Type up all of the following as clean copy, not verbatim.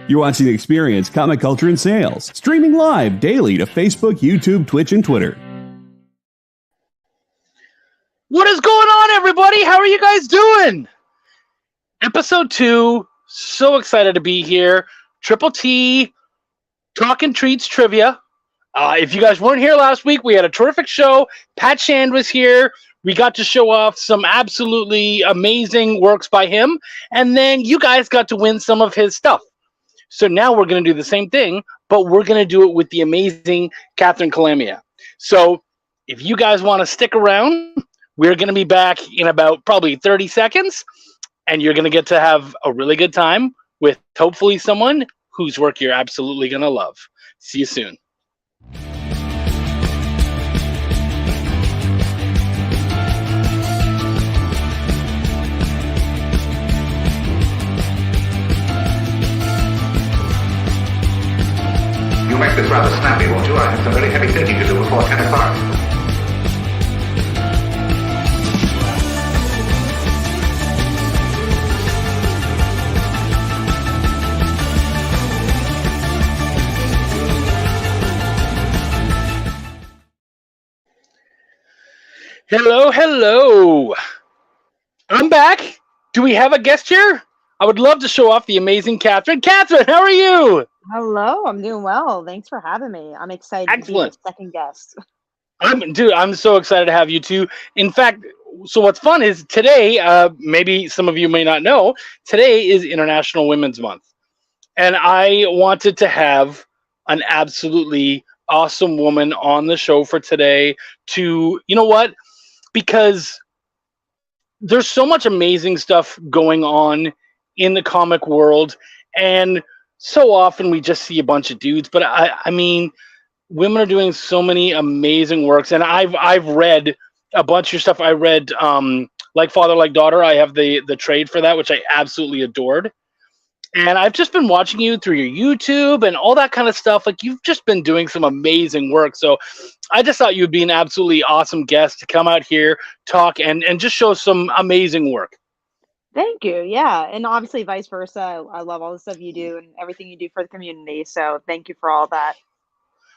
You're watching Experience Comic Culture and Sales, streaming live daily to Facebook, YouTube, Twitch, and Twitter. What is going on, everybody? How are you guys doing? Episode 2. So excited to be here. Triple T, Talking Treats Trivia. If you guys weren't here last week, we had a terrific show. Pat Shand was here. We got to show off some absolutely amazing works by him. And then you guys got to win some of his stuff. So now we're going to do the same thing, but we're going to do it with the amazing Catherine Calamia. So if you guys want to stick around, we're going to be back in about probably 30 seconds, and you're going to get to have a really good time with hopefully someone whose work you're absolutely going to love. See you soon. You'll make this rather snappy, won't you? I have some very heavy thinking to do before 10 o'clock. Hello. I'm back. Do we have a guest here? I would love to show off the amazing Catherine. Catherine, how are you? Hello, I'm doing well. Thanks for having me. I'm excited to be your second guest. I'm so excited to have you too. In fact, so what's fun is today, maybe some of you may not know, today is International Women's Month. And I wanted to have an absolutely awesome woman on the show for today to, you know what? Because there's so much amazing stuff going on in the comic world, and so often we just see a bunch of dudes, but I mean, women are doing so many amazing works, and I've read a bunch of your stuff. I read Like Father, Like Daughter. I have the trade for that, which I absolutely adored. And I've just been watching you through your YouTube and all that kind of stuff. Like, you've just been doing some amazing work. So I just thought you'd be an absolutely awesome guest to come out here, talk, and just show some amazing work. Thank you. Yeah. And obviously vice versa. I love all the stuff you do and everything you do for the community. So thank you for all that.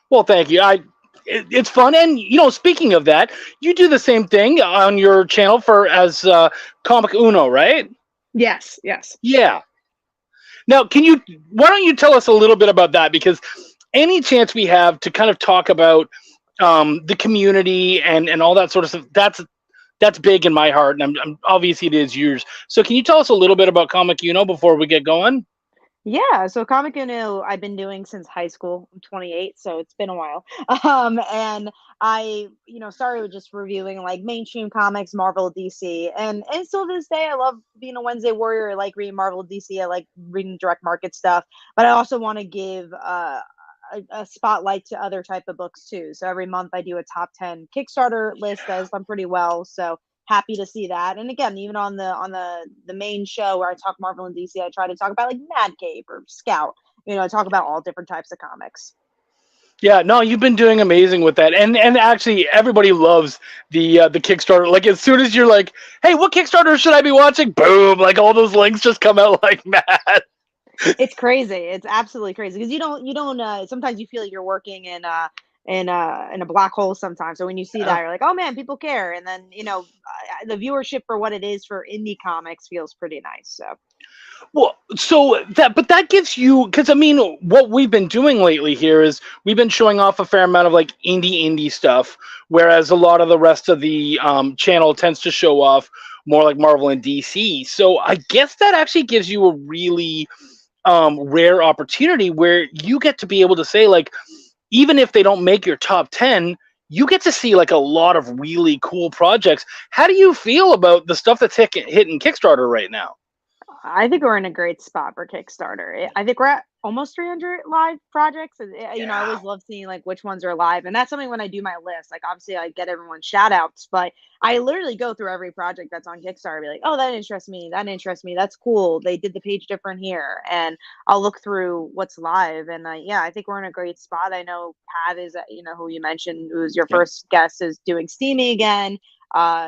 Well, thank you. It's fun. And, you know, speaking of that, you do the same thing on your channel as Comic Uno, right? Yes. Yeah. Now, why don't you tell us a little bit about that? Because any chance we have to kind of talk about the community and all that sort of stuff, that's big in my heart, and I'm obviously it is yours. So can you tell us a little bit about Comic Uno before we get going? Yeah, so Comic Uno I've been doing since high school. I'm 28, so it's been a while. And I, started with just reviewing like mainstream comics, Marvel, DC, and still to this day, I love being a Wednesday warrior. I like reading Marvel, DC. I like reading direct market stuff, but I also want to give a spotlight to other type of books too. So every month I do a top 10 Kickstarter list that has done pretty well. So happy to see that. And again, even on the main show where I talk Marvel and DC, I try to talk about like Mad Cave or Scout. Talk about all different types of comics. Yeah, no, you've been doing amazing with that, and actually everybody loves the Kickstarter. Like, as soon as you're like, hey, what Kickstarter should I be watching? Boom! Like, all those links just come out like mad. It's crazy. It's absolutely crazy because you don't. Sometimes you feel like you're working in a black hole sometimes. So when you see that, you're like, oh man, people care. And then the viewership for what it is for indie comics feels pretty nice. So. Well, but that gives you, because I mean, what we've been doing lately here is we've been showing off a fair amount of like indie stuff, whereas a lot of the rest of the channel tends to show off more like Marvel and DC. So I guess that actually gives you a really rare opportunity where you get to be able to say, like, even if they don't make your top 10, you get to see like a lot of really cool projects. How do you feel about the stuff that's hitting Kickstarter right now? I think we're in a great spot for Kickstarter. I think we're at almost 300 live projects. I always love seeing like which ones are live, and that's something when I do my list. Like, obviously, I get everyone's shout outs, but I literally go through every project that's on Kickstarter, and be like, oh, that interests me. That's cool. They did the page different here, and I'll look through what's live. And I think we're in a great spot. I know Pat is, who you mentioned, who's your first guest, is doing Steamy again.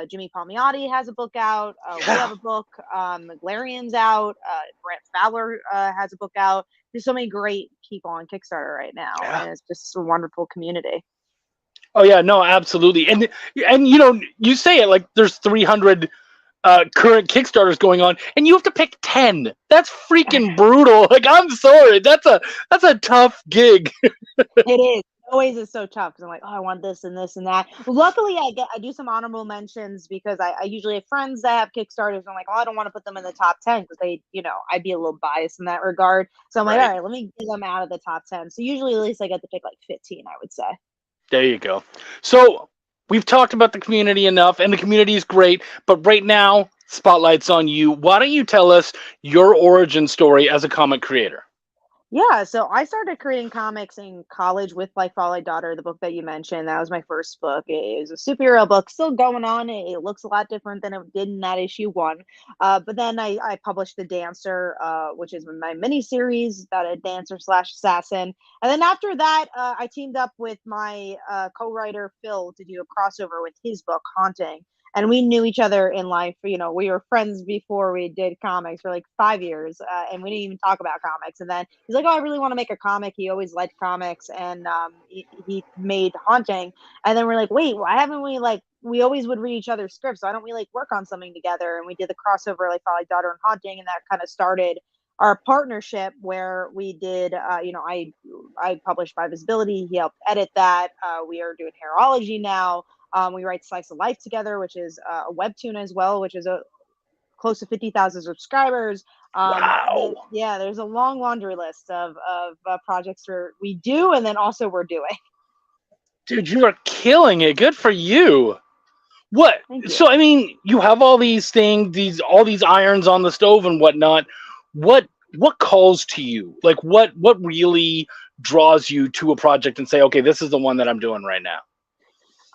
Jimmy Palmiotti has a book out. We have a book. Glarian's out. Brett Fowler has a book out. There's so many great people on Kickstarter right now, and it's just a wonderful community. Oh yeah, no, absolutely. And you know, you say it like there's 300 current Kickstarters going on, and you have to pick 10. That's freaking brutal. Like, I'm sorry, that's a tough gig. It is. Always is so tough because I'm like, oh, I want this and this and that. Luckily, I do some honorable mentions because I usually have friends that have Kickstarters. And I'm like, oh, I don't want to put them in the top 10 because they, I'd be a little biased in that regard. So I'm like, all right, let me get them out of the top 10. So usually, at least I get to pick like 15, I would say. There you go. So we've talked about the community enough, and the community is great. But right now, spotlight's on you. Why don't you tell us your origin story as a comic creator? Yeah, so I started creating comics in college with like Fall Out Daughter, the book that you mentioned. That was my first book. It was a superhero book, still going on. It looks a lot different than it did in that issue 1. But then I published The Dancer, which is my mini series about a dancer / assassin. And then after that, I teamed up with my co-writer Phil to do a crossover with his book Haunting. And we knew each other in life. We were friends before we did comics for like 5 years, and we didn't even talk about comics. And then he's like, "Oh, I really want to make a comic." He always liked comics, and he made Haunting. And then we're like, "Wait, why haven't we we always would read each other's scripts? Why don't we work on something together?" And we did the crossover like Fall Out Daughter and Haunting, and that kind of started our partnership where we did. I published by Visibility. He helped edit that. We are doing Hairology now. We write Slice of Life together, which is a webtoon as well, which is close to 50,000 subscribers. Wow. There's a long laundry list of projects we do, and then also we're doing. Dude, you are killing it. Good for you. What? So, I mean, you have all these things, all these irons on the stove and whatnot. What calls to you? Like, what really draws you to a project and say, okay, this is the one that I'm doing right now?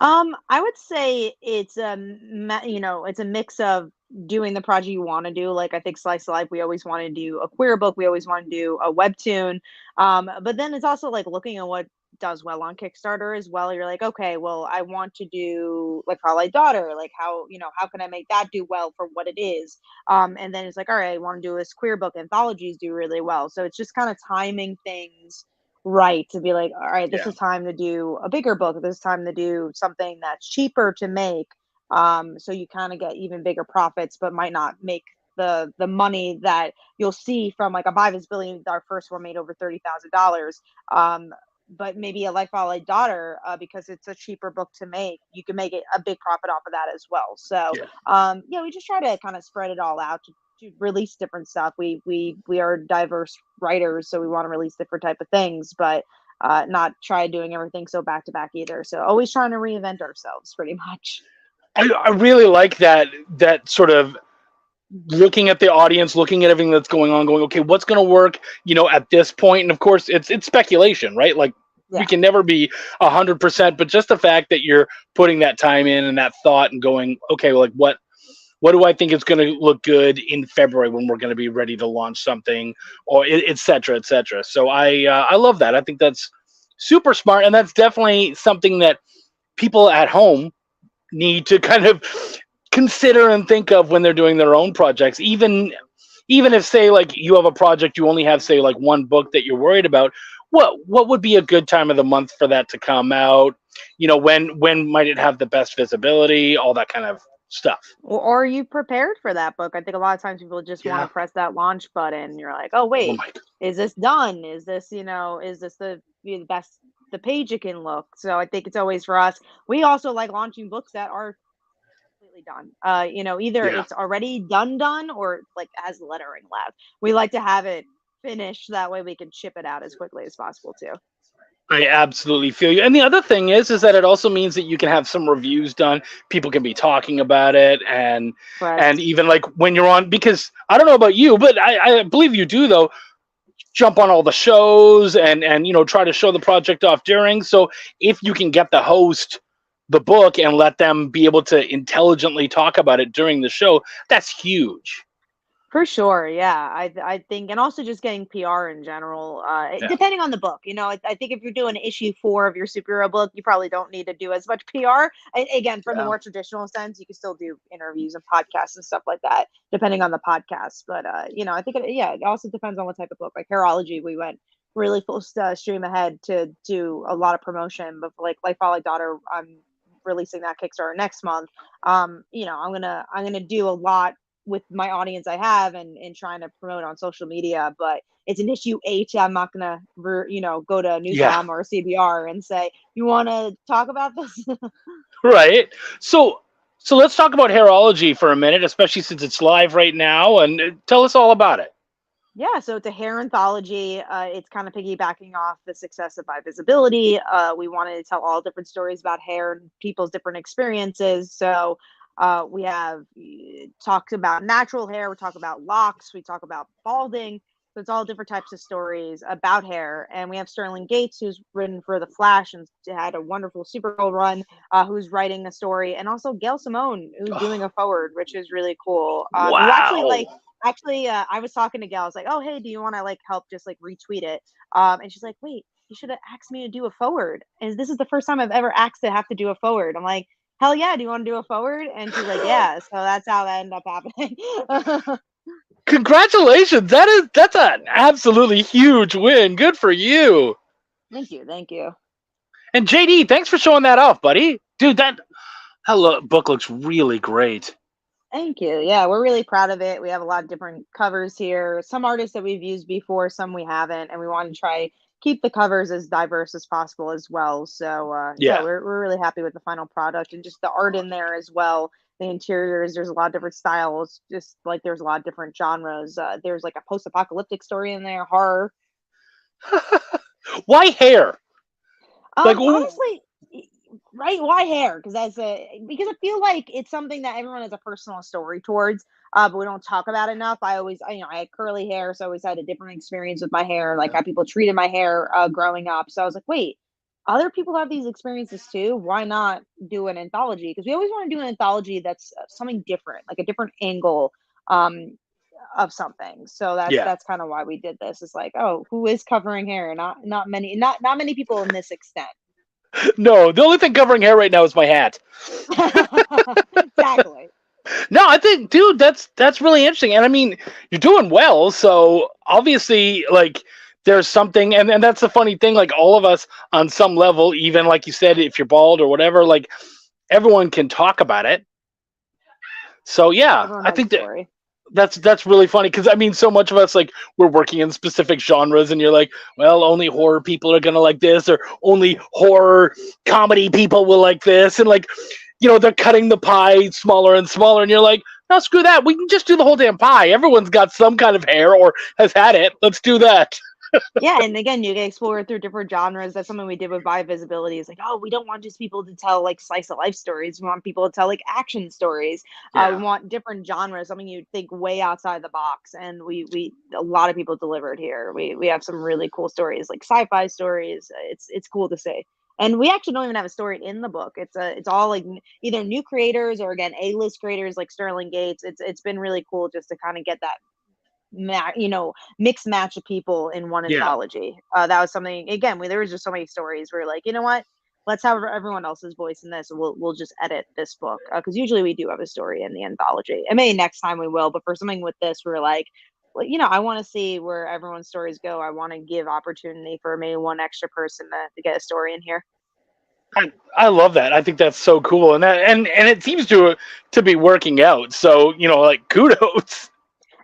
I would say it's it's a mix of doing the project you want to do. Like I think Slice of Life, we always want to do a queer book. We always want to do a webtoon. But then it's also like looking at what does well on Kickstarter as well. You're like, okay, well, I want to do like Fall Out Daughter. Like how can I make that do well for what it is? And then it's like, all right, I want to do this queer book. Anthologies do really well. So it's just kind of timing things right to be like, all right, this is time to do a bigger book. This is time to do something that's cheaper to make. So you kind of get even bigger profits, but might not make the money that you'll see from like a By Visibility. Our first one made over $30,000. But maybe a Like Fall Out Daughter, because it's a cheaper book to make, you can make it a big profit off of that as well. So we just try to kind of spread it all out to release different stuff. We are diverse writers, so we want to release different type of things, but not try doing everything so back to back either. So always trying to reinvent ourselves pretty much. I really like that sort of looking at the audience, looking at everything that's going on, going, okay, what's going to work, at this point? And of course it's speculation, right? Like we can never be 100%, but just the fact that you're putting that time in and that thought and going, okay, well, like what do I think is going to look good in February when we're going to be ready to launch something, or et cetera, et cetera. So I love that. I think that's super smart. And that's definitely something that people at home need to kind of consider and think of when they're doing their own projects. Even if, say, like you have a project, you only have, say, like one book that you're worried about, what would be a good time of the month for that to come out? When might it have the best visibility, all that kind of stuff. Or are you prepared for that book? I think a lot of times people just want to press that launch button. You're like, oh wait, is this done? Is this is this the best the page it can look? So I think it's always for us. We also like launching books that are completely done. Either it's already done or like has lettering left. We like to have it finished, that way we can ship it out as quickly as possible too. I absolutely feel you. And the other thing is that it also means that you can have some reviews done. People can be talking about it. And even like when you're on, because I don't know about you, but I believe you do though, jump on all the shows and try to show the project off during. So if you can get the host the book and let them be able to intelligently talk about it during the show, that's huge. For sure, yeah. I think, and also just getting PR in general, Yeah. depending on the book. I think if you're doing issue 4 of your superhero book, you probably don't need to do as much PR. Again, from the Yeah. more traditional sense, you can still do interviews and podcasts and stuff like that, depending on the podcast. But I think it also depends on what type of book. Like Hairology, we went really full stream ahead to do a lot of promotion. But for like Folly Daughter, I'm releasing that Kickstarter next month. I'm gonna do a lot with my audience I have and trying to promote on social media, but it's an issue 8. I'm not gonna, go to Yeah. Newsarm or CBR and say, "You want to talk about this?" Right. So let's talk about Hairology for a minute, especially since it's live right now, and tell us all about it. Yeah, so it's a hair anthology. It's kind of piggybacking off the success of By Visibility. We wanted to tell all different stories about hair and people's different experiences. So we have talked about natural hair, we talk about locks, we talk about balding. So it's all different types of stories about hair. And we have Sterling Gates, who's written for The Flash and had a wonderful Supergirl run, who's writing a story, and also Gail Simone, who's doing a forward, which is really cool. Who actually Wow. I was talking to Gal. I was like, "Oh, hey, do you want to like help just like retweet it?" And she's like, "Wait, you should have asked me to do a forward." And this is the first time I've ever asked to have to do a forward. I'm like, "Hell yeah, do you want to do a forward?" And she's like, "Yeah." So that's how that ended up happening. Congratulations. That's an absolutely huge win. Good for you. Thank you, thank you. And JD, thanks for showing that off, buddy. Dude, that book looks really great. Thank you. Yeah, we're really proud of it. We have a lot of different covers here. Some artists that we've used before, some we haven't, and we want to try keep the covers as diverse as possible as well. So yeah, Yeah. we're really happy with the final product and just the art in there as well. The interiors, there's a lot of different styles, just like there's a lot of different genres. There's like a post-apocalyptic story in there, horror. Why hair? Like, Honestly, right? Why hair? Because because I feel like it's something that everyone has a personal story towards, but we don't talk about enough. I had curly hair, so I always had a different experience with my hair, like how people treated my hair growing up. So I was like, wait, other people have these experiences too. Why not do an anthology? Because we always want to do an anthology that's something different, like a different angle. Of something. So yeah. that's kind of why we did this. It's like, oh, who is covering hair? Not many people in this extent. No, the only thing covering hair right now is my hat. Exactly. No, I think, dude, that's really interesting. And I mean, you're doing well, so obviously, like, there's something, and that's the funny thing. Like, all of us, on some level, even like you said, if you're bald or whatever, like, everyone can talk about it. So yeah, Everyone I has a think that story. that's really funny because I mean, so much of us like we're working in specific genres, and you're like, well, only horror people are gonna like this, or only horror comedy people will like this, and like, they're cutting the pie smaller and smaller, and you're like, no, screw that. We can just do the whole damn pie. Everyone's got some kind of hair or has had it. Let's do that. Yeah, and again, you can explore through different genres. That's something we did with By Visibility. It's like, oh, we don't want just people to tell like slice of life stories. We want people to tell like action stories. We Yeah. want different genres. Something you think way outside the box. And we a lot of people delivered here. We have some really cool stories, like sci-fi stories. It's cool to see. And we actually don't even have a story in the book. It's all like either new creators or again A-list creators like Sterling Gates. It's been really cool just to kind of get that mixed match of people in one Yeah. anthology. That was something again. There was just so many stories where like, you know what? Let's have everyone else's voice in this. And we'll just edit this book because usually we do have a story in the anthology. And maybe next time we will, but for something with this, we're like, well, I want to see where everyone's stories go. I want to give opportunity for maybe one extra person to get a story in here. I love that. I think that's so cool, and it seems to be working out. So like, kudos.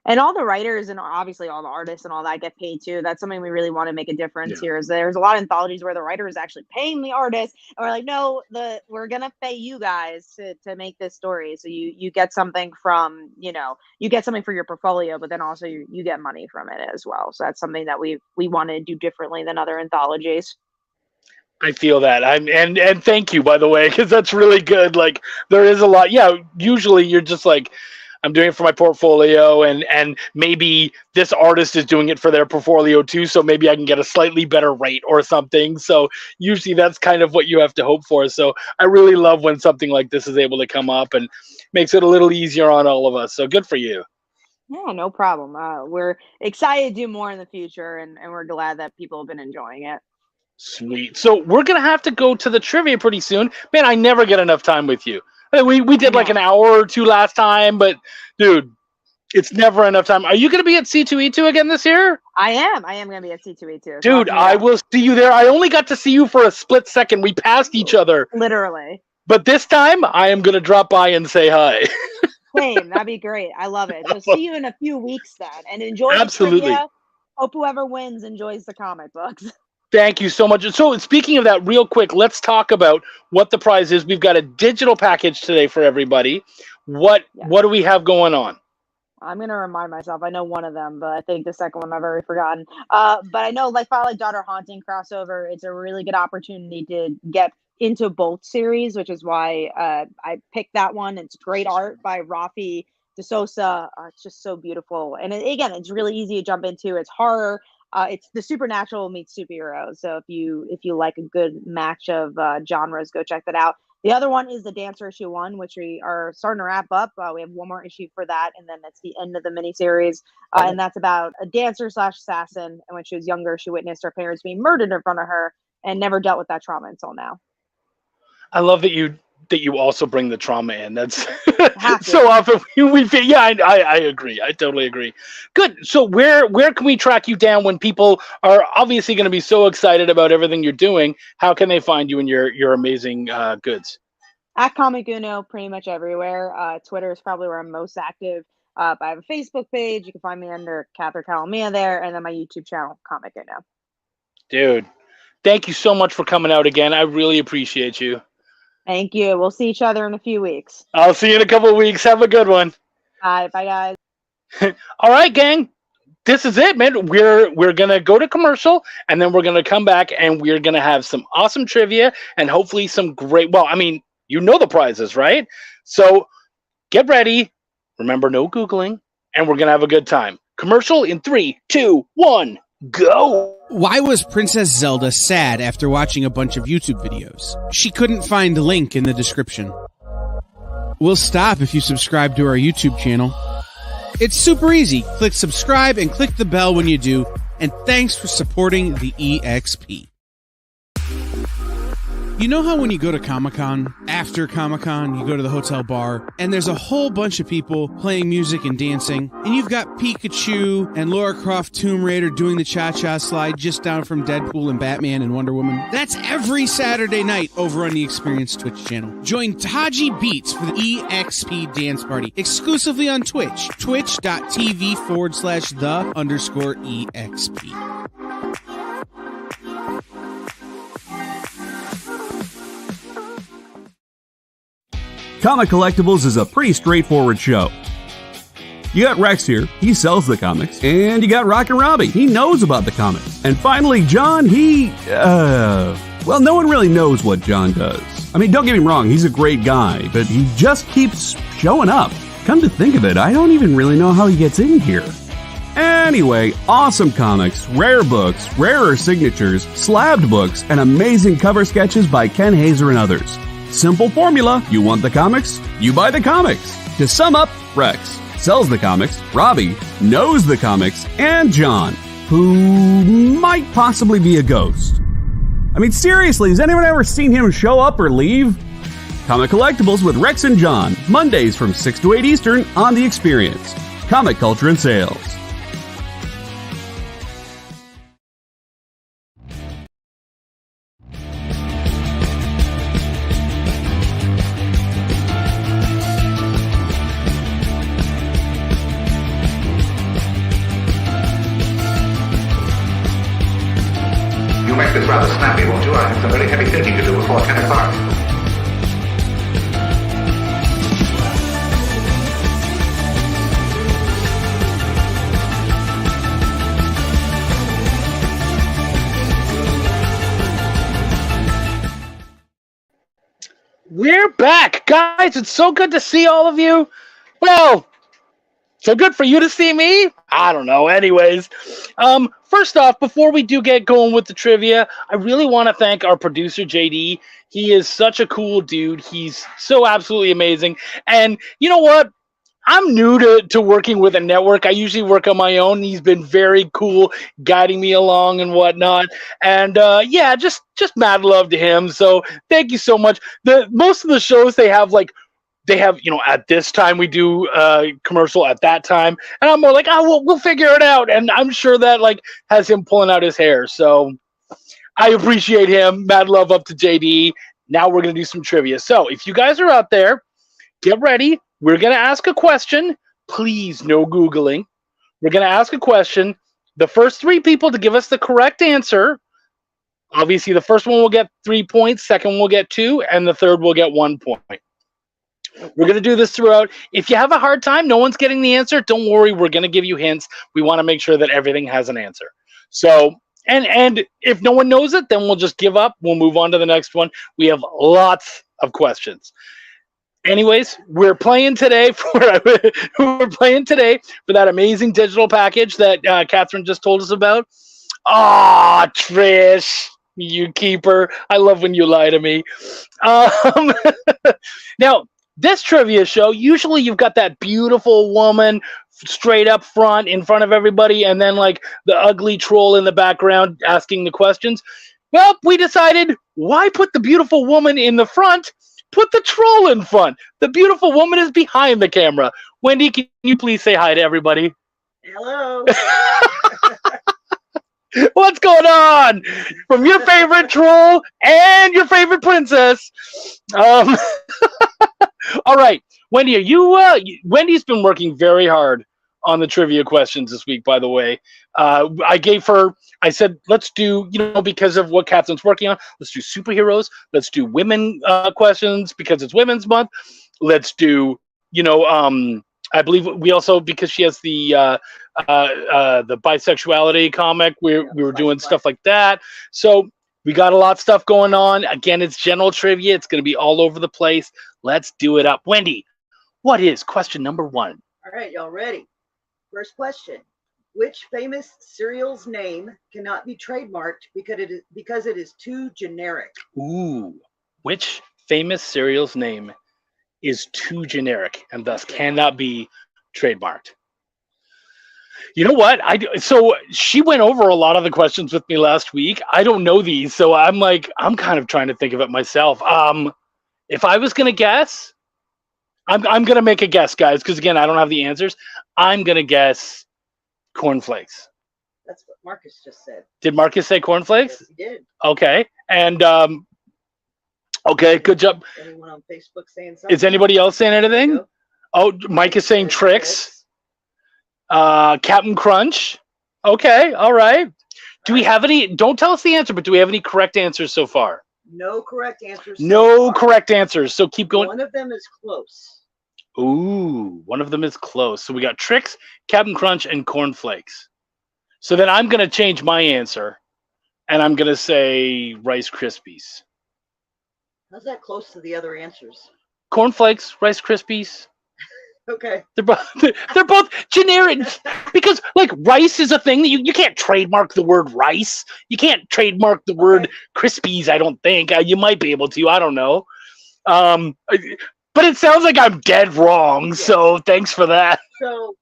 And all the writers and obviously all the artists and all that get paid too. That's something we really want to make a difference here. Is there's a lot of anthologies where the writer is actually paying the artist, and we're like, no, we're gonna pay you guys to make this story. So you get something from you get something for your portfolio, but then also you get money from it as well. So that's something that we want to do differently than other anthologies. I feel that. And thank you, by the way, because that's really good. Like, there is a lot. Yeah, usually you're just like, I'm doing it for my portfolio, and maybe this artist is doing it for their portfolio too, so maybe I can get a slightly better rate or something. So usually that's kind of what you have to hope for. So I really love when something like this is able to come up and makes it a little easier on all of us. So good for you. Yeah, no problem. We're excited to do more in the future, and we're glad that people have been enjoying it. Sweet. So we're gonna have to go to the trivia pretty soon. Man, I never get enough time with you. We I did like know. an hour or two last time, but dude, it's never enough time. Are you gonna be at C2E2 again this year? I am. I am going to be at C2E2, so I'll have Dude, to meet I up. will see you there. I only got to see you for a split second. We passed each other. Literally. But this time I am gonna drop by and say hi. Same. That'd be great. I love it. So see you in a few weeks then, and enjoy the Absolutely. trivia. Hope whoever wins enjoys the comic books. Thank you so much. So, speaking of that, real quick, let's talk about what the prize is. We've got a digital package today for everybody. What do we have going on? I'm gonna remind myself. I know one of them, but I think the second one I've already forgotten. But I know, like Father like Daughter Haunting crossover. It's a really good opportunity to get into both series, which is why I picked that one. It's great art by Rafi DeSosa. It's just so beautiful, and again, it's really easy to jump into. It's horror. It's the supernatural meets superheroes. So if you like a good match of genres, go check that out. The other one is the Dancer issue 1, which we are starting to wrap up. We have one more issue for that, and then that's the end of the miniseries. And that's about a dancer slash assassin. And when she was younger, she witnessed her parents being murdered in front of her and never dealt with that trauma until now. I love that you also bring the trauma in. That's Have to. so often yeah, I agree. I totally agree. Good. So where can we track you down when people are obviously going to be so excited about everything you're doing? How can they find you and your amazing goods? At Comic Uno, pretty much everywhere. Twitter is probably where I'm most active. But I have a Facebook page. You can find me under Catherine Calamia there, and then my YouTube channel, Comic Uno. Dude, thank you so much for coming out again. I really appreciate you. Thank you. We'll see each other in a few weeks. I'll see you in a couple of weeks. Have a good one. Bye, guys. All right, gang. This is it, man. We're gonna go to commercial, and then we're gonna come back, and we're gonna have some awesome trivia, and hopefully some great. Well, I mean, you know the prizes, right? So get ready. Remember, no Googling, and we're gonna have a good time. Commercial in 3, 2, 1, go. Why was Princess Zelda sad after watching a bunch of YouTube videos? She couldn't find a link in the description. We'll stop if you subscribe to our YouTube channel. It's super easy. Click subscribe and click the bell when you do. And thanks for supporting the EXP. You know how when you go to Comic-Con, after Comic-Con, you go to the hotel bar, and there's a whole bunch of people playing music and dancing, and you've got Pikachu and Lara Croft Tomb Raider doing the cha-cha slide just down from Deadpool and Batman and Wonder Woman? That's every Saturday night over on the Experience Twitch channel. Join Taji Beats for the EXP Dance Party, exclusively on Twitch, twitch.tv/the_EXP. Comic Collectibles is a pretty straightforward show. You got Rex here, he sells the comics, and you got Rockin' Robbie, he knows about the comics. And finally, John, well, no one really knows what John does. I mean, don't get me wrong, he's a great guy, but he just keeps showing up. Come to think of it, I don't even really know how he gets in here. Anyway, awesome comics, rare books, rarer signatures, slabbed books, and amazing cover sketches by Ken Hazer and others. Simple formula. You want the comics? You buy the comics. To sum up, Rex sells the comics, Robbie knows the comics, and John, who might possibly be a ghost. I mean, seriously, has anyone ever seen him show up or leave? Comic Collectibles with Rex and John, Mondays from 6 to 8 Eastern on The Experience. Comic Culture and Sales. You'll make this rather snappy, won't you? I have some very heavy thinking to do before 10 o'clock. We're back, guys. It's so good to see all of you. Well, so good for you to see me? I don't know. Anyways, first off, before we do get going with the trivia, I really want to thank our producer, JD. He is such a cool dude. He's so absolutely amazing. And you know what? I'm new to working with a network. I usually work on my own. He's been very cool, guiding me along and whatnot. And yeah, just mad love to him. So thank you so much. Most of the shows they have at this time we do commercial at that time, and I'm more like, oh, we'll figure it out. And I'm sure that like has him pulling out his hair. So I appreciate him. Mad love up to JD. Now we're gonna do some trivia. So if you guys are out there, get ready. We're gonna ask a question. Please, no Googling. We're gonna ask a question. The first 3 people to give us the correct answer. Obviously, the first one will get 3 points, second one will get 2, and the third will get 1 point. We're going to do this throughout. If you have a hard time, no one's getting the answer, don't worry. We're going to give you hints. We want to make sure that everything has an answer. So, and if no one knows it, then we'll just give up. We'll move on to the next one. We have lots of questions. Anyways, we're playing today for that amazing digital package that Catherine just told us about. Ah, Trish, you keeper. I love when you lie to me. Now, this trivia show, usually you've got that beautiful woman straight up front in front of everybody, and then like the ugly troll in the background asking the questions. Well, we decided, why put the beautiful woman in the front? Put the troll in front. The beautiful woman is behind the camera. Wendy, can you please say hi to everybody? Hello. What's going on? From your favorite troll and your favorite princess. All right, Wendy, Wendy's been working very hard on the trivia questions this week, by the way. I said, let's do, because of what Catherine's working on, let's do superheroes. Let's do women questions because it's Women's Month. Let's do, I believe we also, because she has the bisexuality comic, we were doing stuff like that. So we got a lot of stuff going on. Again, it's general trivia. It's going to be all over the place. Let's do it up. Wendy, what is question number 1? All right, y'all ready? First question. Which famous cereal's name cannot be trademarked because it is too generic? Ooh. Which famous cereal's name is too generic and thus cannot be trademarked? You know what? So she went over a lot of the questions with me last week. I don't know these, so I'm kind of trying to think of it myself. If I was gonna guess, I'm gonna make a guess, guys, because again, I don't have the answers. I'm gonna guess cornflakes. That's what Marcus just said. Did Marcus say cornflakes? Yes, he did. Okay, and okay, good job. Anyone on Facebook saying something? Is anybody else saying anything? Oh, Mike is saying tricks. Captain Crunch. Okay, all right. Do we have any? Don't tell us the answer, but do we have any correct answers so far? No correct answers. No correct answers. So keep going. One of them is close. Ooh, one of them is close. So we got Trix, Captain Crunch, and Cornflakes. So then I'm going to change my answer, and I'm going to say Rice Krispies. How's that close to the other answers? Cornflakes, Rice Krispies. Okay. They're both generic because like rice is a thing that you can't trademark the word rice. You can't trademark the word Krispies, I don't think. You might be able to, I don't know. But it sounds like I'm dead wrong, so thanks for that. So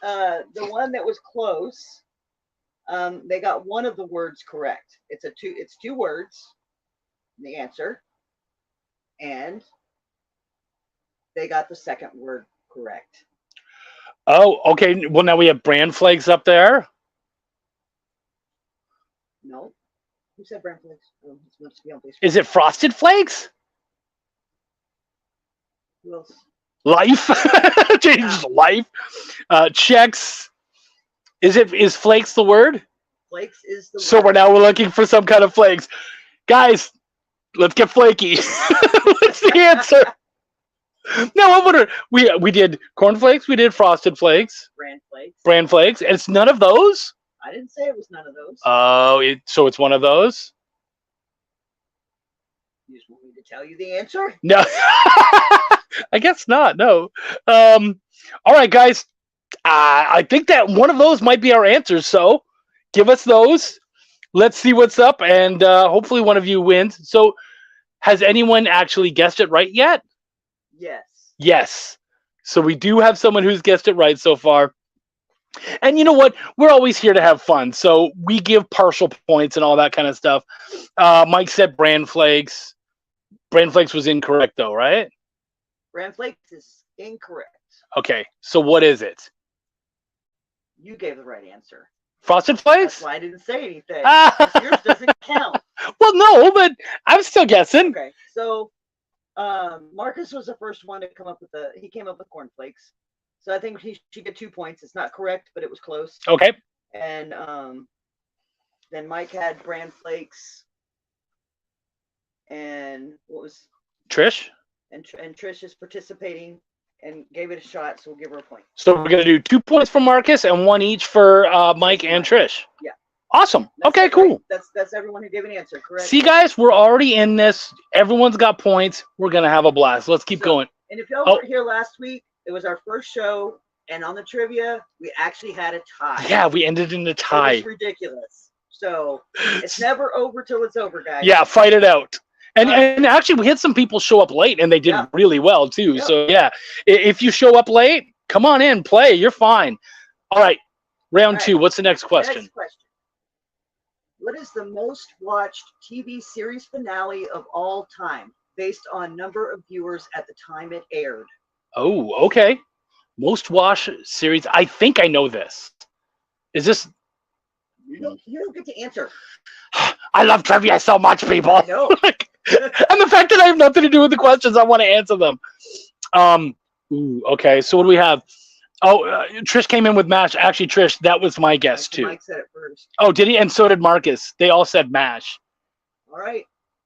the one that was close, they got one of the words correct. It's two words, the answer, and they got the second word correct. Oh, okay. Well, now we have bran flakes up there. No. Who said bran flakes? Oh, it's supposed to be on Facebook. Is it Frosted Flakes? Who else? Life. Changes life. Checks. Is flakes the word? Flakes is the word. So we're looking for some kind of flakes. Guys, let's get flaky. What's the answer? No, I wonder. We did cornflakes. We did Frosted Flakes. Bran flakes. And it's none of those. I didn't say it was none of those. Oh, so it's one of those. You just want me to tell you the answer? No, I guess not. No. All right, guys. I think that one of those might be our answers. So give us those. Let's see what's up, and hopefully one of you wins. So, has anyone actually guessed it right yet? Yes. Yes. So we do have someone who's guessed it right so far. And you know what? We're always here to have fun. So we give partial points and all that kind of stuff. Mike said bran flakes. Bran flakes was incorrect, though, right? Bran flakes is incorrect. Okay. So what is it? You gave the right answer. Frosted Flakes? That's why I didn't say anything. 'Cause yours doesn't count. Well, no, but I'm still guessing. Okay. So Marcus was the first one to come up with he came up with cornflakes. So I think he should get 2 points. It's not correct, but it was close. Okay. And then Mike had bran flakes. And what was Trish? And Trish is participating and gave it a shot, so we'll give her a point. So we're going to do 2 points for Marcus and 1 each for Mike and Trish. Yeah. Awesome. That's Okay, it, cool. right? That's everyone who gave an answer, correct? See, guys, we're already in this. Everyone's got points. We're going to have a blast. Let's keep going. And if y'all were here last week, it was our first show, and on the trivia, we actually had a tie. Yeah, we ended in a tie. It was ridiculous. So it's never over till it's over, guys. Yeah, fight it out. And actually, we had some people show up late, and they did really well, too. Yeah. So, yeah, if you show up late, come on in, play. You're fine. All right, round 2. What's the next question? Next question. What is the most watched TV series finale of all time, based on number of viewers at the time it aired? Oh, okay. Most watched series. I think I know this. Is this? You don't get to answer. I love trivia so much, people. I know. And the fact that I have nothing to do with the questions, I want to answer them. Okay, so what do we have? Oh, Trish came in with MASH. Actually, Trish, that was my guess, too. Mike said it first. Oh, did he? And so did Marcus. They all said MASH. All right.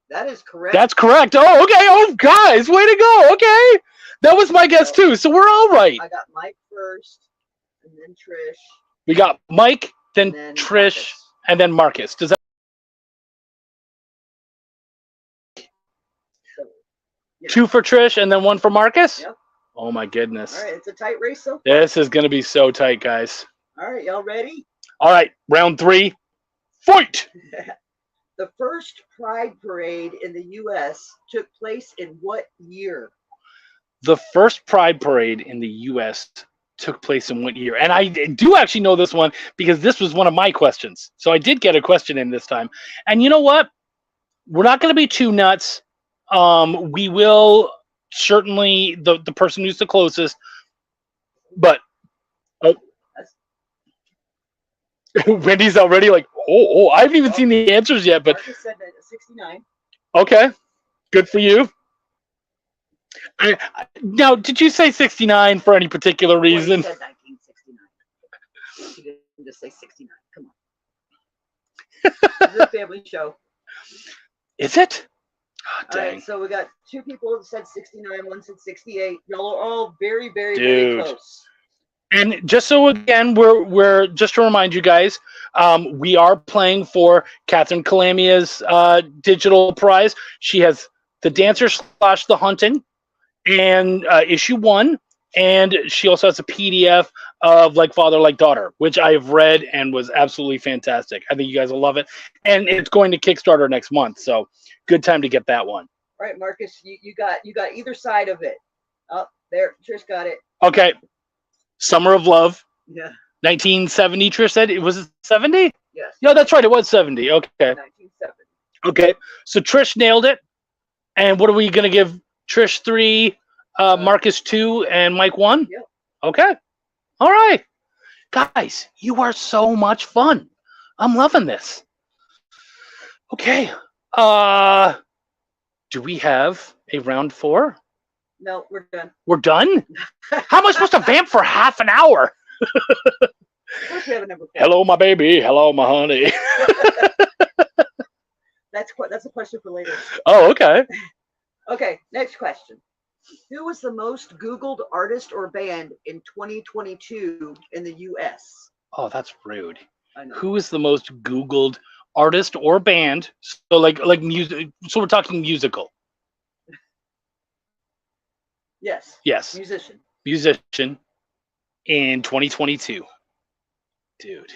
That is correct. That's correct. Oh, okay. Oh, guys, way to go. Okay. That was my guess, too. So we're all right. I got Mike first, and then Trish. We got Mike, then then Trish, Marcus. and then Marcus. Does that? So, yeah. 2 for Trish and then 1 for Marcus? Yep. Oh, my goodness. All right. It's a tight race so far. This is going to be so tight, guys. All right. Y'all ready? All right, round 3. Fight! The first Pride Parade in the U.S. took place in what year? The first Pride Parade in the U.S. took place in what year? And I do actually know this one because this was one of my questions. So I did get a question in this time. And you know what? We're not going to be too nuts. We will certainly, the person who's the closest, but Wendy's already like, I haven't even seen the answers yet, but Marcus said 69. okay, good for you. Now, did you say 69 for any particular reason? Well, he said 1969. He didn't just say 69. Come on. This is a family show. Is it? Oh, All dang. right, so we got 2 people that said 69, 1 said 68. Y'all are all very, very, Dude. very close. And just so again, we're just to remind you guys, we are playing for Catherine Calamia's digital prize. She has The Dancer / The Hunting and issue 1, and she also has a PDF of Like Father, Like Daughter, which I've read and was absolutely fantastic. I think you guys will love it, and it's going to Kickstarter next month, so good time to get that one. All right, Marcus, you got either side of it. Oh, there, Trish got it. Okay, Summer of Love, Yeah. 1970. Trish said it was 70. Yes. Yeah, that's right. It was 70. Okay. 1970. Okay. So Trish nailed it. And what are we going to give Trish 3, Marcus 2, and Mike 1? Yep. Okay. All right. Guys, you are so much fun. I'm loving this. Okay. Do we have a round 4? No, we're done. We're done? How am I supposed to vamp for half an hour? Of course we have a number 4. Hello, my baby. Hello, my honey. That's a question for later. Oh, okay. Okay, next question. Who was the most Googled artist or band in 2022 in the U.S.? Oh, that's rude. I know. Who is the most Googled artist or band? So like music. So we're talking musical. Yes. Yes. Musician in 2022. Dude.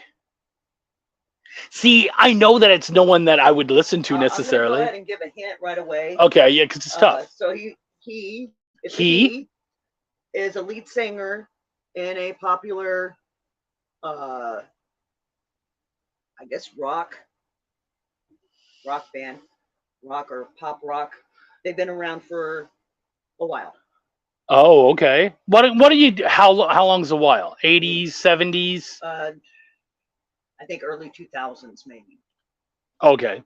See, I know that it's no one that I would listen to necessarily. I'm gonna go ahead and give a hint right away. Okay, yeah, because it's tough. So he. He? is a lead singer in a popular, I guess, rock band, rock or pop rock. They've been around for a while. Oh, okay. What do you? How long's a while? 80s, 70s. I think early 2000s maybe. Okay.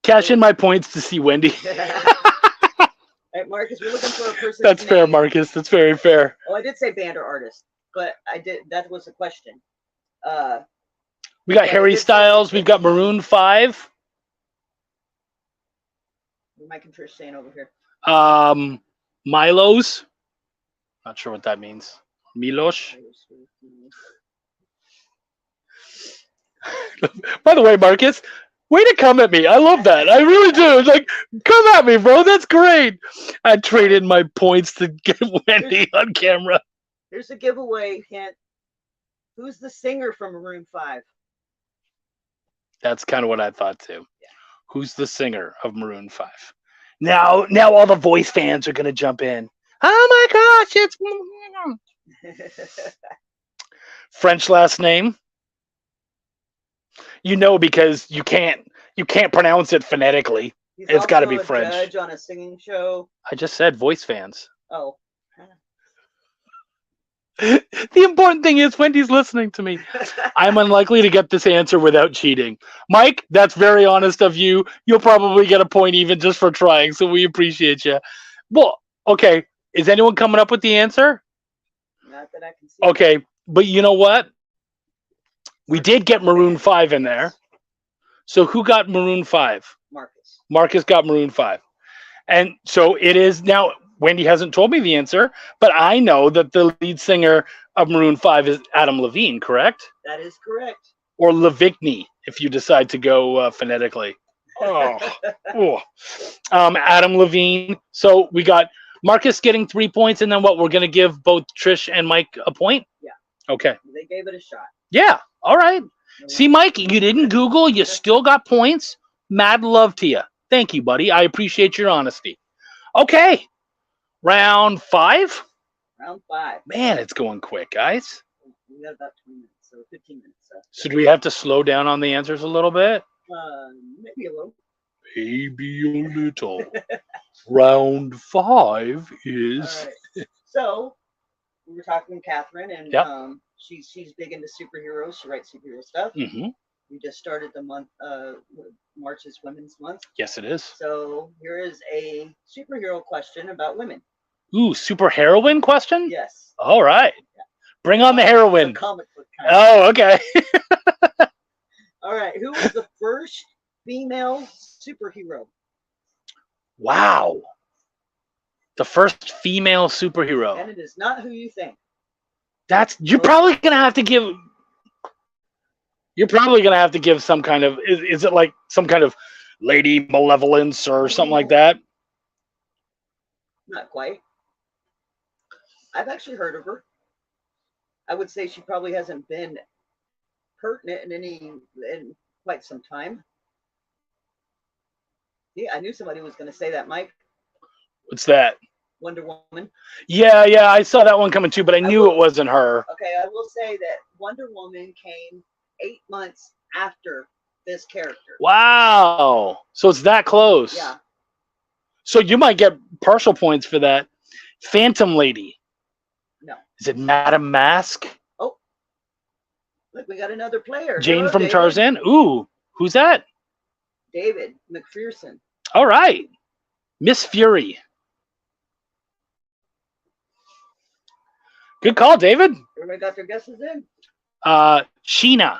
Cash in my points to see Wendy. All right, Marcus, we're looking for a person. That's fair, Marcus. That's very fair. Oh, I did say band or artist, but I did. That was a question. We got Harry Styles. We've got Maroon 5. What am Mike and Trish saying over here? Milo's. Not sure what that means. Milos. By the way, Marcus, way to come at me. I love that. I really do. It's like, come at me, bro. That's great. I traded my points to get Wendy on camera. Here's a giveaway hint. Who's the singer from Maroon 5? That's kind of what I thought too. Yeah. Who's the singer of Maroon 5? Now all the voice fans are gonna jump in. Oh my gosh, it's French last name. You know, because you can't pronounce it phonetically. It's got to be French. Judge on a singing show. I just said voice fans. Oh. The important thing is Wendy's listening to me. I'm unlikely to get this answer without cheating. Mike, that's very honest of you. You'll probably get a point even just for trying, so we appreciate you. Well, okay. Is anyone coming up with the answer? Not that I can see. Okay, but you know what? We did get Maroon 5 in there. So who got Maroon 5? Marcus. Marcus got Maroon 5. And so it is now, Wendy hasn't told me the answer, but I know that the lead singer of Maroon 5 is Adam Levine, correct? That is correct. Or Lavigne, if you decide to go phonetically. Oh. Adam Levine. So we got Marcus getting 3 points, and then what? We're going to give both Trish and Mike a point? Yeah. Okay. They gave it a shot. Yeah. All right. See, Mike, you didn't Google. You still got points. Mad love to you. Thank you, buddy. I appreciate your honesty. Okay. Round 5? Round 5. Man, it's going quick, guys. We got about 20 minutes, so 15 minutes. So do we have to slow down on the answers a little bit? Maybe a little. Maybe a little. Round 5 is... All right. So, we were talking to Catherine, and yep. She's big into superheroes. She writes superhero stuff. Mm-hmm. We just started the month. March is Women's Month. Yes, it is. So here is a superhero question about women. Ooh, super heroine question? Yes. All right. Yeah. Bring on the heroine. Comic book kind of. Okay. All right. Who was the first female superhero? Wow. The first female superhero. And it is not who you think. You're probably gonna have to give some kind of is it like some kind of Lady Malevolence or something like that? Not quite. I've actually heard of her. I would say she probably hasn't been pertinent in quite some time. Yeah, I knew somebody was going to say that, Mike. What's that? Wonder Woman. Yeah, I saw that one coming too, but I knew it wasn't her. Okay, I will say that Wonder Woman came 8 months after this character. Wow. So it's that close. Yeah. So you might get partial points for that. Phantom Lady. No. Is it Madame Mask? Oh. Look, we got another player. Jane Hello, from David. Tarzan? Ooh. Who's that? David McPherson. All right. Miss Fury. Good call, David. Everybody got their guesses in? Sheena.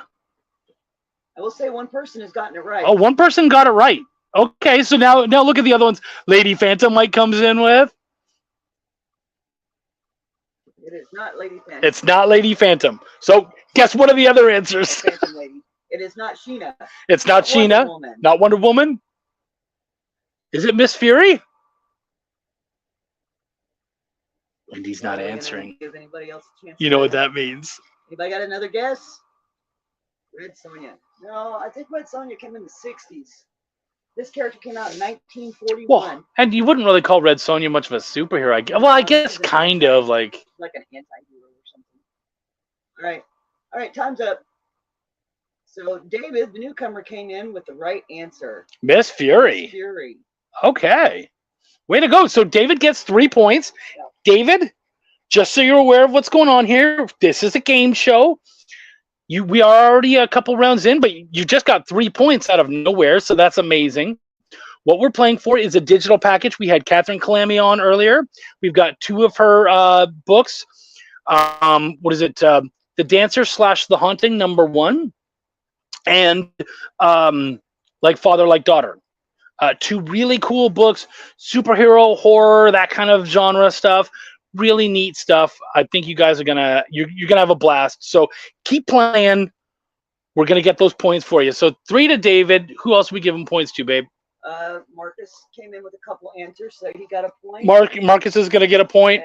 I will say one person has gotten it right. Oh, one person got it right. Okay, so now look at the other ones. Lady Phantom Mike comes in with. It is not Lady Phantom. It's not Lady Phantom. So guess what are the other answers? Phantom Lady. It is not Sheena. It's not Sheena. Not Wonder Woman. Is it Miss Fury? Wendy's not answering. Give anybody else a chance. You know what that means. Anybody got another guess? Red Sonja. No, I think Red Sonja came in the 60s. This character came out in 1941. Well, and you wouldn't really call Red Sonja much of a superhero. I guess kind of like an anti-hero or something. All right, time's up. So David, the newcomer, came in with the right answer. Miss Fury. Miss Fury. Okay. Way to go. So David gets 3 points. Yeah. David, just so you're aware of what's going on here, this is a game show. We are already a couple rounds in, but you just got 3 points out of nowhere, so that's amazing. What we're playing for is a digital package. We had Catherine Calamy on earlier. We've got 2 of her books. What is it? The Dancer / The Haunting, #1. And Like Father, Like Daughter. 2 really cool books, superhero, horror, that kind of genre stuff. Really neat stuff. I think you guys are you're gonna have a blast. So keep playing. We're gonna get those points for you. So 3 to David. Who else are we giving points to, babe? Marcus came in with a couple answers, so he got a point. Marcus is gonna get a point.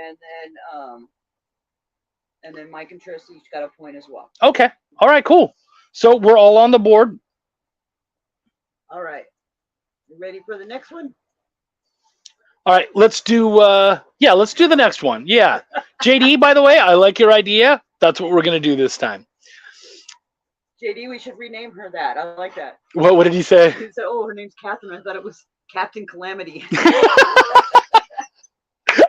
And then Mike and Tristy each got a point as well. Okay. All right. Cool. So we're all on the board. All right. You ready for the next one? All right, let's do the next one. Yeah. JD, by the way, I like your idea. That's what we're going to do this time. JD, we should rename her that. I like that. What did he say? He said, "Oh, her name's Catherine." I thought it was Captain Calamity.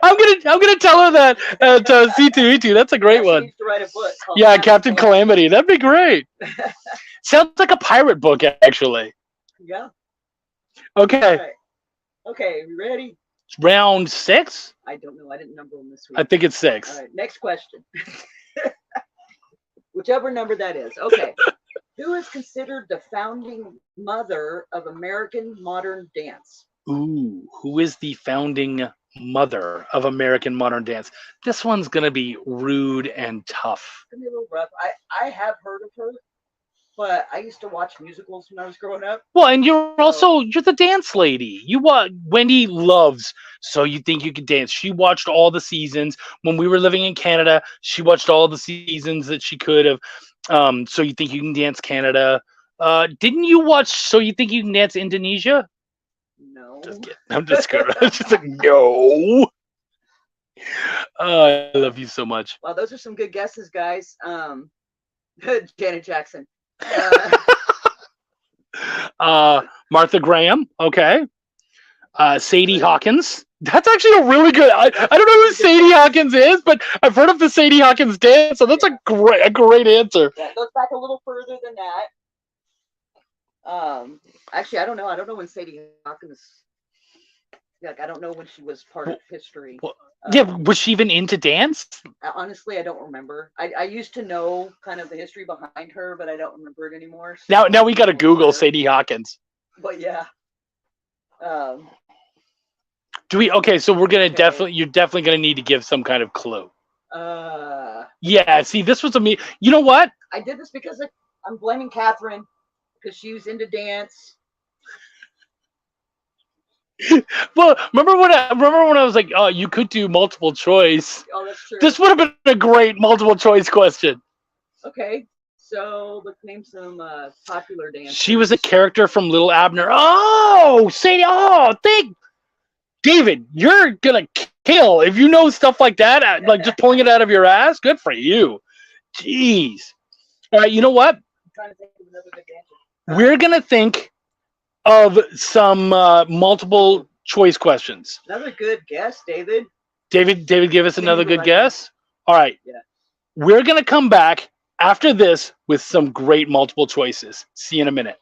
I'm gonna tell her that at C2E2. That's a great one. She needs to write a book called Yeah, Captain Calamity. That'd be great. Sounds like a pirate book, actually. Yeah. Okay. Right. Okay, you ready? Round 6? I don't know. I didn't number them this week. I think it's 6. All right, next question. Whichever number that is. Okay. Who is considered the founding mother of American modern dance? Ooh, who is the founding mother of American modern dance? This one's going to be rude and tough. It's going to be a little rough. I have heard of her, but I used to watch musicals when I was growing up. Well, and you're the dance lady. Wendy loves So You Think You Can Dance. She watched all the seasons. When we were living in Canada, she watched all the seasons that she could have. So You Think You Can Dance Canada. Didn't you watch So You Think You Can Dance Indonesia? No. Just kidding. I'm just kidding. I'm just like, no. I love you so much. Well, those are some good guesses, guys. Janet Jackson. Martha Graham. Okay. Sadie Hawkins. That's actually a really good. I don't know who Sadie Hawkins is, but I've heard of the Sadie Hawkins dance, so that's a great answer. Yeah, it goes back a little further than that. Actually, I don't know. I don't know when Sadie Hawkins. Like, I don't know when she was part of history. Yeah, was she even into dance? Honestly, I don't remember. I used to know kind of the history behind her, but I don't remember it anymore. So now we got to Google Sadie Hawkins. But yeah. Do we? Okay, so we're gonna you're definitely gonna need to give some kind of clue. Yeah. See, this was me. You know what? I did this because I'm blaming Catherine because she was into dance. Well, remember when I was like, oh, you could do multiple choice. Oh, that's true. This would have been a great multiple choice question. Okay, so let's name some popular dancers. She was a character from Little Abner. Oh, Sadie. Oh, David, you're gonna kill if you know stuff like that. Like just pulling it out of your ass. Good for you. Jeez. All right, you know what? I'm trying to think of another good dancer. We're gonna think of some multiple choice questions. Another good guess, David. David, give us another good guess. All right. Yeah. We're going to come back after this with some great multiple choices. See you in a minute.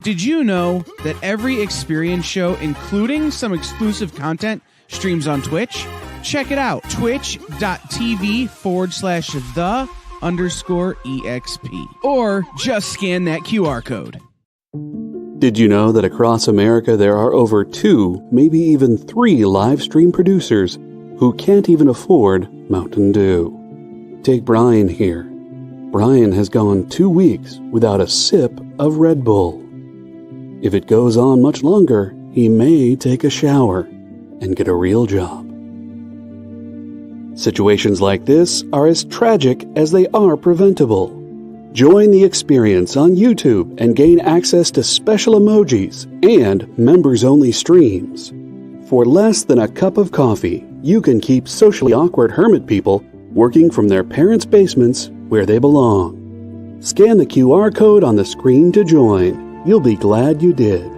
Did you know that every experience show, including some exclusive content, streams on Twitch? Check it out. Twitch.tv/the_EXP. Or just scan that QR code. Did you know that across America there are over 2, maybe even 3 live stream producers who can't even afford Mountain Dew? Take Brian here. Brian has gone 2 weeks without a sip of Red Bull. If it goes on much longer, he may take a shower and get a real job. Situations like this are as tragic as they are preventable. Join the experience on YouTube and gain access to special emojis and members-only streams. For less than a cup of coffee, you can keep socially awkward hermit people working from their parents' basements where they belong. Scan the QR code on the screen to join. You'll be glad you did.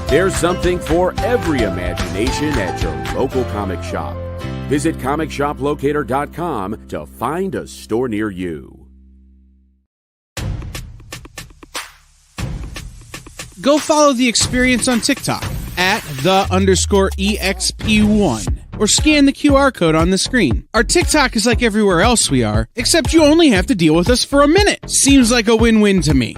There's something for every imagination at your local comic shop. Visit comicshoplocator.com to find a store near you. Go follow the experience on TikTok at @the_EXP1 or scan the QR code on the screen. Our TikTok is like everywhere else we are, except you only have to deal with us for a minute. Seems like a win-win to me.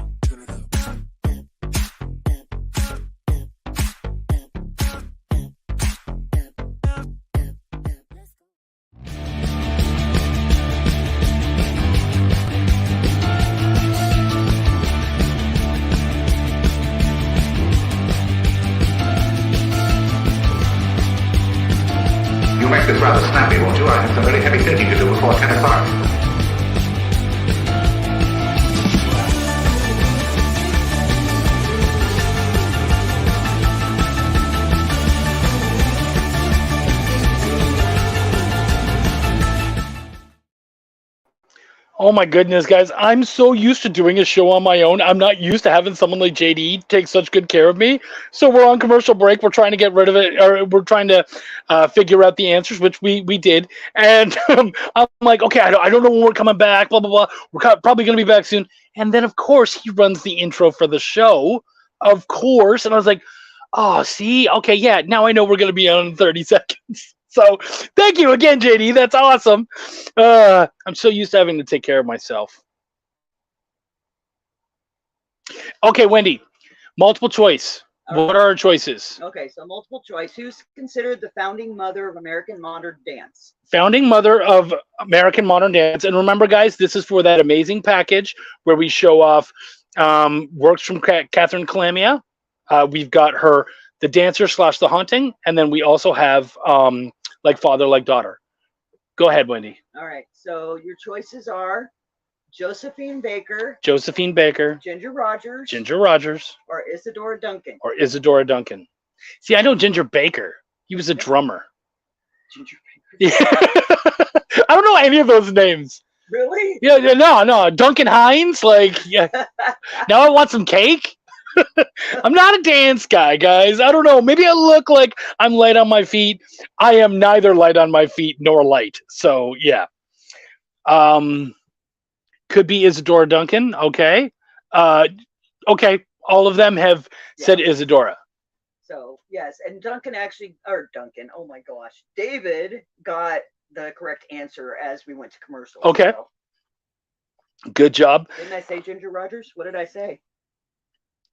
You make this rather snappy, won't you? I have some very heavy thinking to do before 10 o'clock. Oh my goodness, guys. I'm so used to doing a show on my own. I'm not used to having someone like JD take such good care of me. So we're on commercial break. We're trying to get rid of it, or we're trying to figure out the answers, which we did. And I'm like, okay, I don't know when we're coming back, blah, blah, blah. We're probably going to be back soon. And then, of course, he runs the intro for the show, of course. And I was like, oh, see? Okay, yeah, now I know we're going to be on in 30 seconds. So thank you again, JD. That's awesome. I'm so used to having to take care of myself. Okay, Wendy, multiple choice. What are our choices? Okay, so multiple choice. Who's considered the founding mother of American modern dance? Founding mother of American modern dance. And remember, guys, this is for that amazing package where we show off works from Catherine Calamia. We've got her, the dancer / the haunting, and then we also have like father, like daughter. Go ahead, Wendy. All right, so your choices are Josephine Baker, Ginger Rogers, or Isadora Duncan. See, I know Ginger Baker. He was a drummer. Ginger Baker. Yeah. I don't know any of those names. Really? Yeah, no. Duncan Hines, like, yeah. Now I want some cake. I'm not a dance guy, guys. I don't know. Maybe I look like I'm light on my feet. I am neither light on my feet nor light. So yeah. Could be Isadora Duncan. Okay. Okay. All of them have said Isadora. So yes, and Duncan, oh my gosh. David got the correct answer as we went to commercial. Okay. So. Good job. Didn't I say Ginger Rogers? What did I say?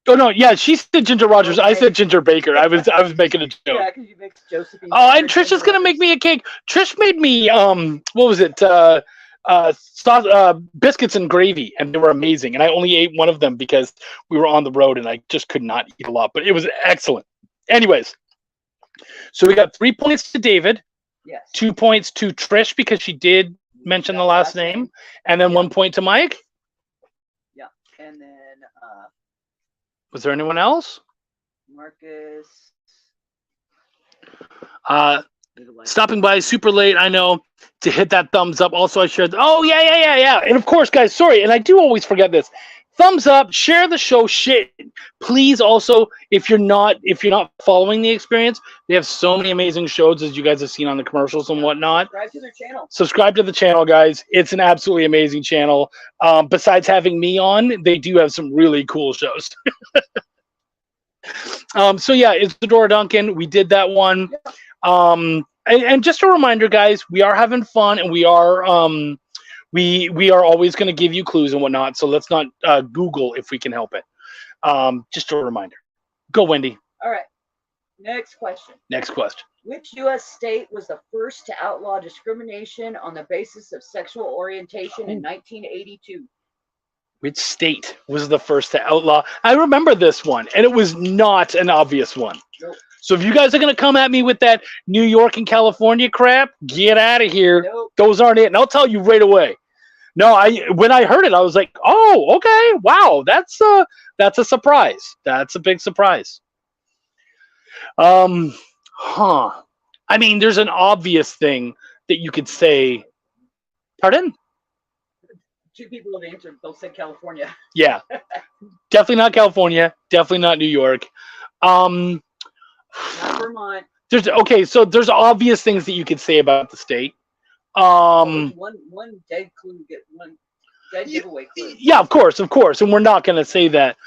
Oh no, yeah, she said Ginger Rogers. Okay. I said Ginger Baker. I was making a joke. Yeah, because you mixed Josephine. Oh, and Trish is gonna make me a cake. Trish made me what was it? Biscuits and gravy, and they were amazing. And I only ate one of them because we were on the road and I just could not eat a lot. But it was excellent. Anyways, so we got 3 points to David. Yes. 2 points to Trish because she did mention the last name, and then 1 point to Mike. Yeah, and then. Was there anyone else? Marcus. Stopping by super late, I know, to hit that thumbs up. Also, I shared. Oh, yeah. And of course, guys, sorry, and I do always forget this. Thumbs up, share the show. Shit, please. Also, if you're not following the experience, they have so many amazing shows, as you guys have seen on the commercials and whatnot. Subscribe to their channel. Subscribe to the channel, guys. It's an absolutely amazing channel. Besides having me on, they do have some really cool shows. So yeah, Isadora Duncan. We did that one. And just a reminder, guys, we are having fun, and we are We are always going to give you clues and whatnot, so let's not Google if we can help it. Just a reminder. Go, Wendy. All right. Next question. Next question. Which U.S. state was the first to outlaw discrimination on the basis of sexual orientation in 1982? Which state was the first to outlaw? I remember this one, and it was not an obvious one. Nope. So if you guys are going to come at me with that New York and California crap, get out of here. Nope. Those aren't it. And I'll tell you right away. No, when I heard it, I was like, oh, okay. Wow, that's a surprise. That's a big surprise. I mean, there's an obvious thing that you could say. Pardon? Two people have answered. Both said California. Yeah. Definitely not California. Definitely not New York. Not Vermont. So there's obvious things that you could say about the state. One dead clue, one dead giveaway clue. Yeah, of course, and we're not going to say that.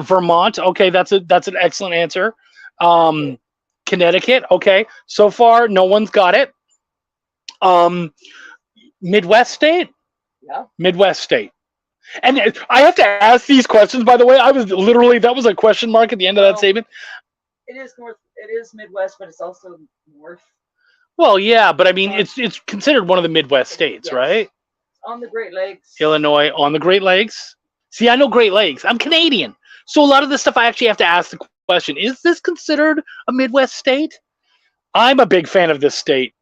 Vermont, okay, that's an excellent answer. Connecticut, okay. So far, no one's got it. Midwest state. Yeah. Midwest state. And I have to ask these questions, by the way. That was a question mark at the end of that statement. It is north. It is Midwest, but it's also north. Well, yeah, but I mean, it's considered one of the Midwest states, yes. Right? On the Great Lakes. Illinois, on the Great Lakes. See, I know Great Lakes. I'm Canadian. So a lot of this stuff I actually have to ask the question, is this considered a Midwest state? I'm a big fan of this state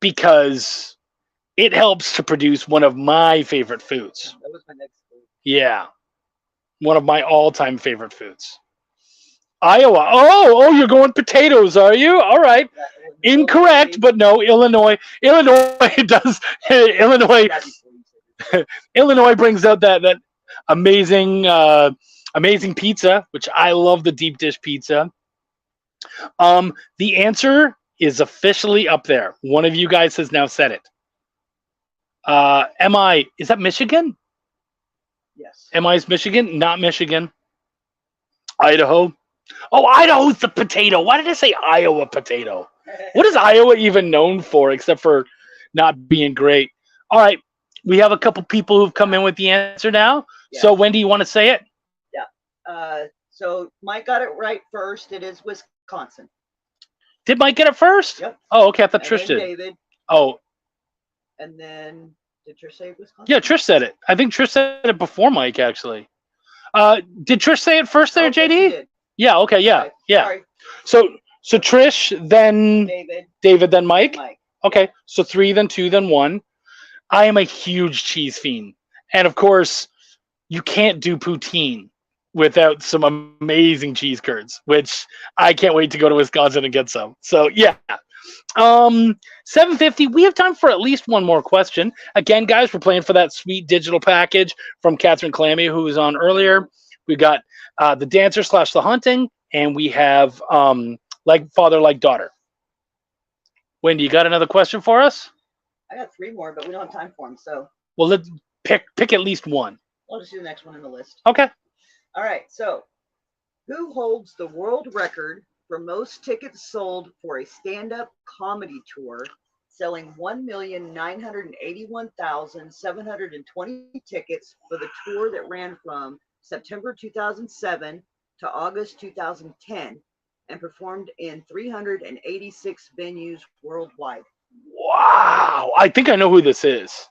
because it helps to produce one of my favorite foods. That was my next clue. Yeah. One of my all-time favorite foods. Iowa. Oh, you're going potatoes, are you? All right. Incorrect, but no, Illinois. Illinois does. Illinois brings out that amazing pizza, which I love, the deep dish pizza. The answer is officially up there. One of you guys has now said it. Is that Michigan? Yes. Is Michigan? Not Michigan. Idaho. Oh, Idaho's the potato. Why did I say Iowa potato? What is Iowa even known for except for not being great? All right. We have a couple people who've come in with the answer now. Yeah. So, Wendy, you want to say it? Yeah. So Mike got it right first. It is Wisconsin. Did Mike get it first? Yep. Oh, okay. I thought Trish did. David. Oh. And then, did Trish say Wisconsin? Yeah, Trish said it. I think Trish said it before Mike, actually. Did Trish say it first there, JD? Did. Yeah, okay, yeah, Okay. yeah. Sorry. So Trish, then David, then Mike. Okay, so 3, then 2, then 1. I am a huge cheese fiend. And of course, you can't do poutine without some amazing cheese curds, which I can't wait to go to Wisconsin and get some. So yeah. 750. We have time for at least one more question. Again, guys, we're playing for that sweet digital package from Catherine Clammy, who was on earlier. We got the dancer / the hunting, and we have like father, like daughter. Wendy, you got another question for us? I got 3 more, but we don't have time for them. So. Well, let's pick at least one. I'll just do the next one in the list. Okay. All right. So, who holds the world record for most tickets sold for a stand-up comedy tour, selling 1,981,720 tickets for the tour that ran from September 2007 to August 2010 and performed in 386 venues worldwide? Wow. I think I know who this is.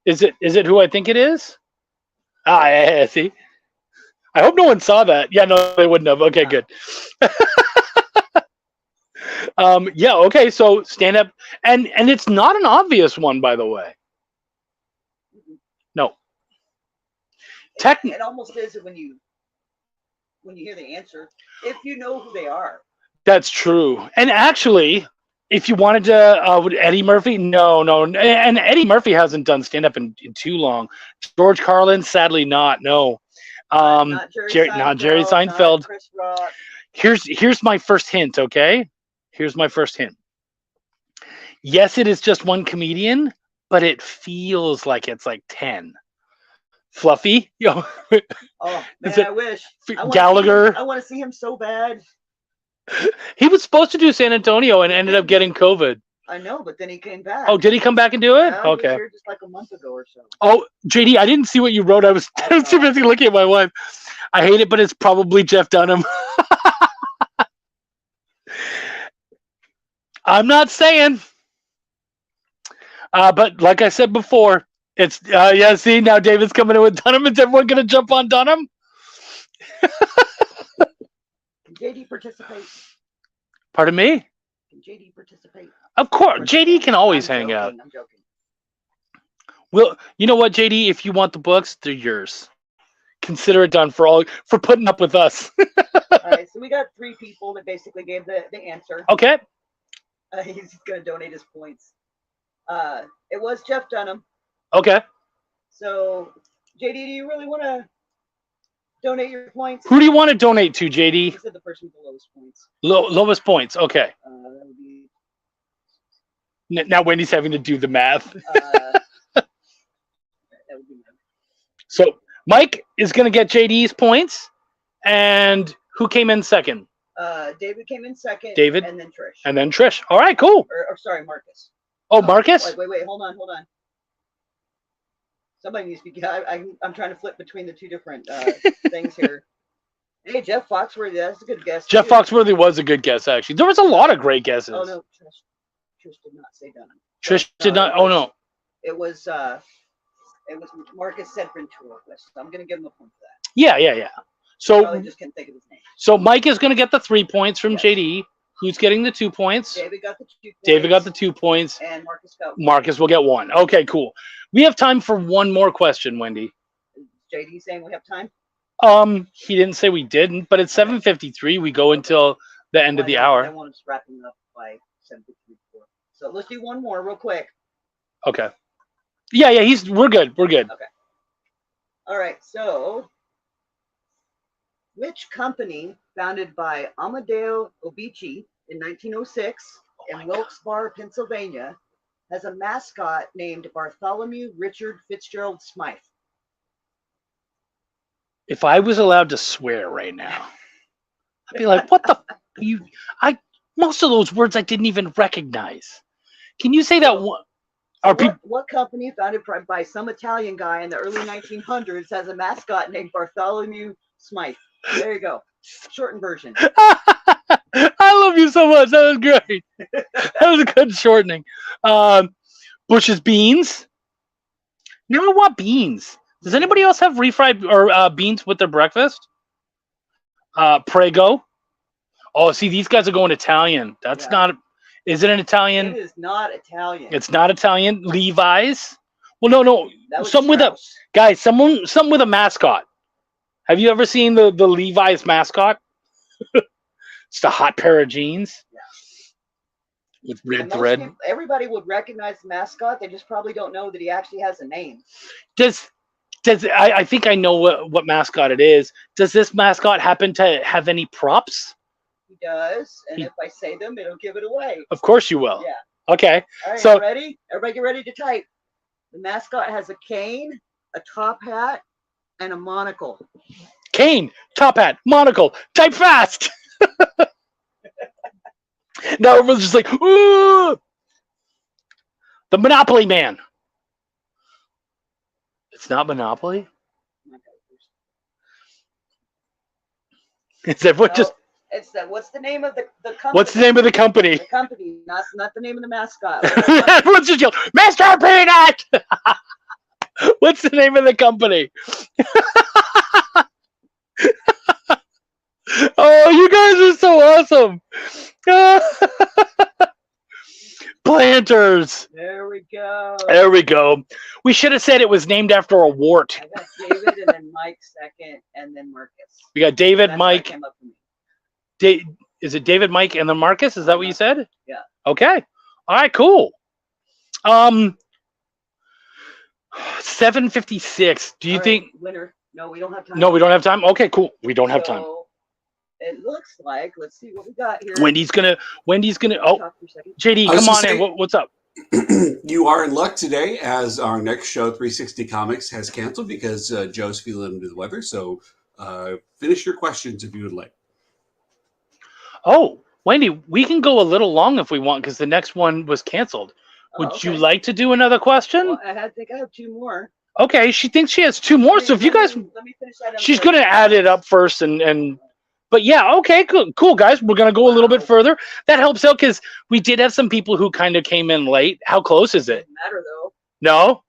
Is it who I think it is? Yeah, see. I hope no one saw that. Yeah, no, they wouldn't have. Okay, good. Yeah, okay, so stand up, and it's not an obvious one, by the way. No. It almost is when you hear the answer, if you know who they are. That's true. And actually, if you wanted to, would Eddie Murphy? No. And Eddie Murphy hasn't done stand up in too long. George Carlin, sadly not. No. Not Jerry Seinfeld. Not Chris Rock. Here's my first hint, okay? Here's my first hint. Yes, it is just one comedian, but it feels like it's like 10. Fluffy? Oh, man, I wish. Gallagher? I want to see him so bad. He was supposed to do San Antonio and ended up getting COVID. I know, but then he came back. Oh, did he come back and do it? Yeah, he was Okay. here just like a month ago or so. Oh, JD, I didn't see what you wrote. I was too busy looking at my wife. I hate it, but it's probably Jeff Dunham. I'm not saying. But like I said before, it's yeah. See, now David's coming in with Dunham. Is everyone going to jump on Dunham? Can JD participate? Pardon me? Can JD participate? Of course, JD can always hang out. I'm joking. Well, you know what, JD? If you want the books, they're yours. Consider it done for putting up with us. All right, so we got 3 people that basically gave the answer. Okay. He's going to donate his points. It was Jeff Dunham. Okay. So, JD, do you really want to donate your points? Who do you want to donate to, JD? He said the person with the lowest points. Lowest points. Okay. That would be. Now Wendy's having to do the math. That would be. So Mike is going to get JD's points, and who came in second? David came in second. David, and then Trish. And then Trish. All right, cool. Or sorry, Marcus. Oh, Marcus. Wait. Hold on. Somebody needs to be. I'm trying to flip between the 2 different things here. Hey, Jeff Foxworthy. That's a good guess. Jeff Foxworthy was a good guess, actually. There was a lot of great guesses. Oh no, Trish did not say Dunham. Trish did not. Oh no. It was Marcus said Ventura. So I'm gonna give him a point for that. Yeah. So I just can't think of his name. So Mike is going to get the 3 points from JD. Who's getting the 2 points? David got the 2 points. David got the 2 points. And Marcus got 1. Marcus will get 1. Okay, cool. We have time for one more question, Wendy. Is JD saying we have time? He didn't say we didn't, but it's 7:53. We go until the end of the hour. I want to wrap him up by 7:54. So let's do one more real quick. Okay. Yeah. We're good. Okay. All right. So, which company founded by Amadeo Obici in 1906 in Wilkes-Barre, Pennsylvania, has a mascot named Bartholomew Richard Fitzgerald Smythe? If I was allowed to swear right now, I'd be like, "What the? Most of those words I didn't even recognize. Can you say that one?" What company founded by some Italian guy in the early 1900s has a mascot named Bartholomew Smythe? There you go. Shortened version. I love you so much. That was great. That was a good shortening. Bush's Beans. Now I want beans. Does anybody else have refried or beans with their breakfast? Prego. Oh, see, these guys are going Italian. That's not. Is it an Italian? It is not Italian. It's not Italian. Levi's. Well, no. Some with a guys. Some with a mascot. Have you ever seen the Levi's mascot? It's a hot pair of jeans with red thread. Everybody would recognize the mascot. They just probably don't know that he actually has a name. I think I know what mascot it is. Does this mascot happen to have any props? He does, and if I say them, it'll give it away. Of course you will. Yeah. Okay. All right, so ready? Everybody get ready to type. The mascot has a cane, a top hat, and a monocle. Cane, top hat, monocle. Type fast. Now everyone's just like, ooh. The Monopoly Man. It's not Monopoly? Is that what just... It's that. What's the name of the company? What's the name of the company? The company, not the name of the mascot. Everyone's just yelling, Mr. Peanut! What's the name of the company? Oh, you guys are so awesome. Planters. There we go. There we go. We should have said it was named after a wart. I got David and then Mike second and then Marcus. We got David, That's Mike. came up for me. Is it David, Mike, and then Marcus? Is that what you said? Yeah. Okay. All right, cool. 7:56. Do you think winner? No, we don't have time. No, we don't have time. Okay, cool. We don't have time. It looks like, let's see what we got here. Wendy's gonna. Oh, JD, come on in. What's up? You are in luck today, as our next show, 360 Comics, has canceled because Joe's feeling under the weather. So, finish your questions if you would like. Oh, Wendy, we can go a little long if we want because the next one was canceled. Would okay. you like to do another question? Well, I think I have 2 more. Okay, she thinks she has 2 more. So if you guys, let me finish that. she's going to add it up first but yeah, okay, cool, guys. We're going to go a little bit further. That helps out because we did have some people who kind of came in late. How close is it? Doesn't matter though. No?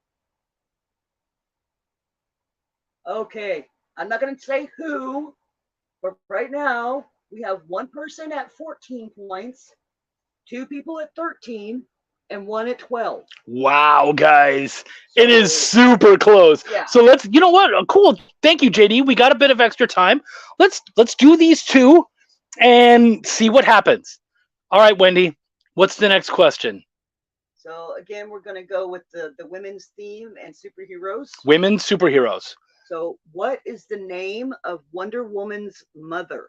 Okay, I'm not going to say who, but right now we have 1 person at 14 points, 2 people at 13, and 1 at 12. Wow, guys. It is super close. Yeah. So you know what? Cool. Thank you, JD. We got a bit of extra time. Let's do these 2 and see what happens. All right, Wendy, what's the next question? So again, we're going to go with the women's theme and superheroes. Women superheroes. So what is the name of Wonder Woman's mother?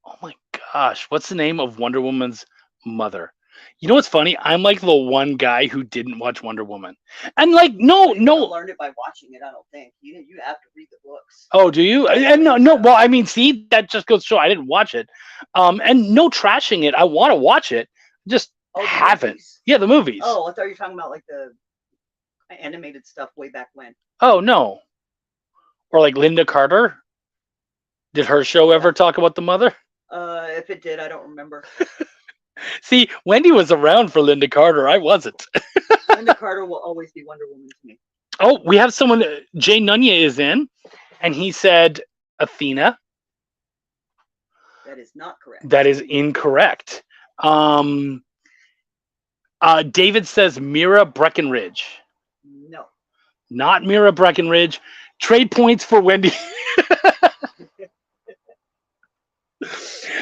Oh my gosh. What's the name of Wonder Woman's mother? You know what's funny? I'm like the one guy who didn't watch Wonder Woman. And like, no. Learned it by watching it, I don't think. You have to read the books. Oh, do you? And no. Well, I mean, see, that just goes to show I didn't watch it. And no trashing it. I want to watch it. Just haven't. Movies. Yeah, the movies. Oh, I thought you were talking about like the animated stuff way back when. Oh, no. Or like Linda Carter. Did her show ever talk about the mother? If it did, I don't remember. See, Wendy was around for Linda Carter. I wasn't. Linda Carter will always be Wonder Woman to me. Oh, we have someone. Jay Nunya is in, and he said Athena. That is not correct. That is incorrect. David says Mira Breckenridge. No. Not Mira Breckenridge. Trade points for Wendy.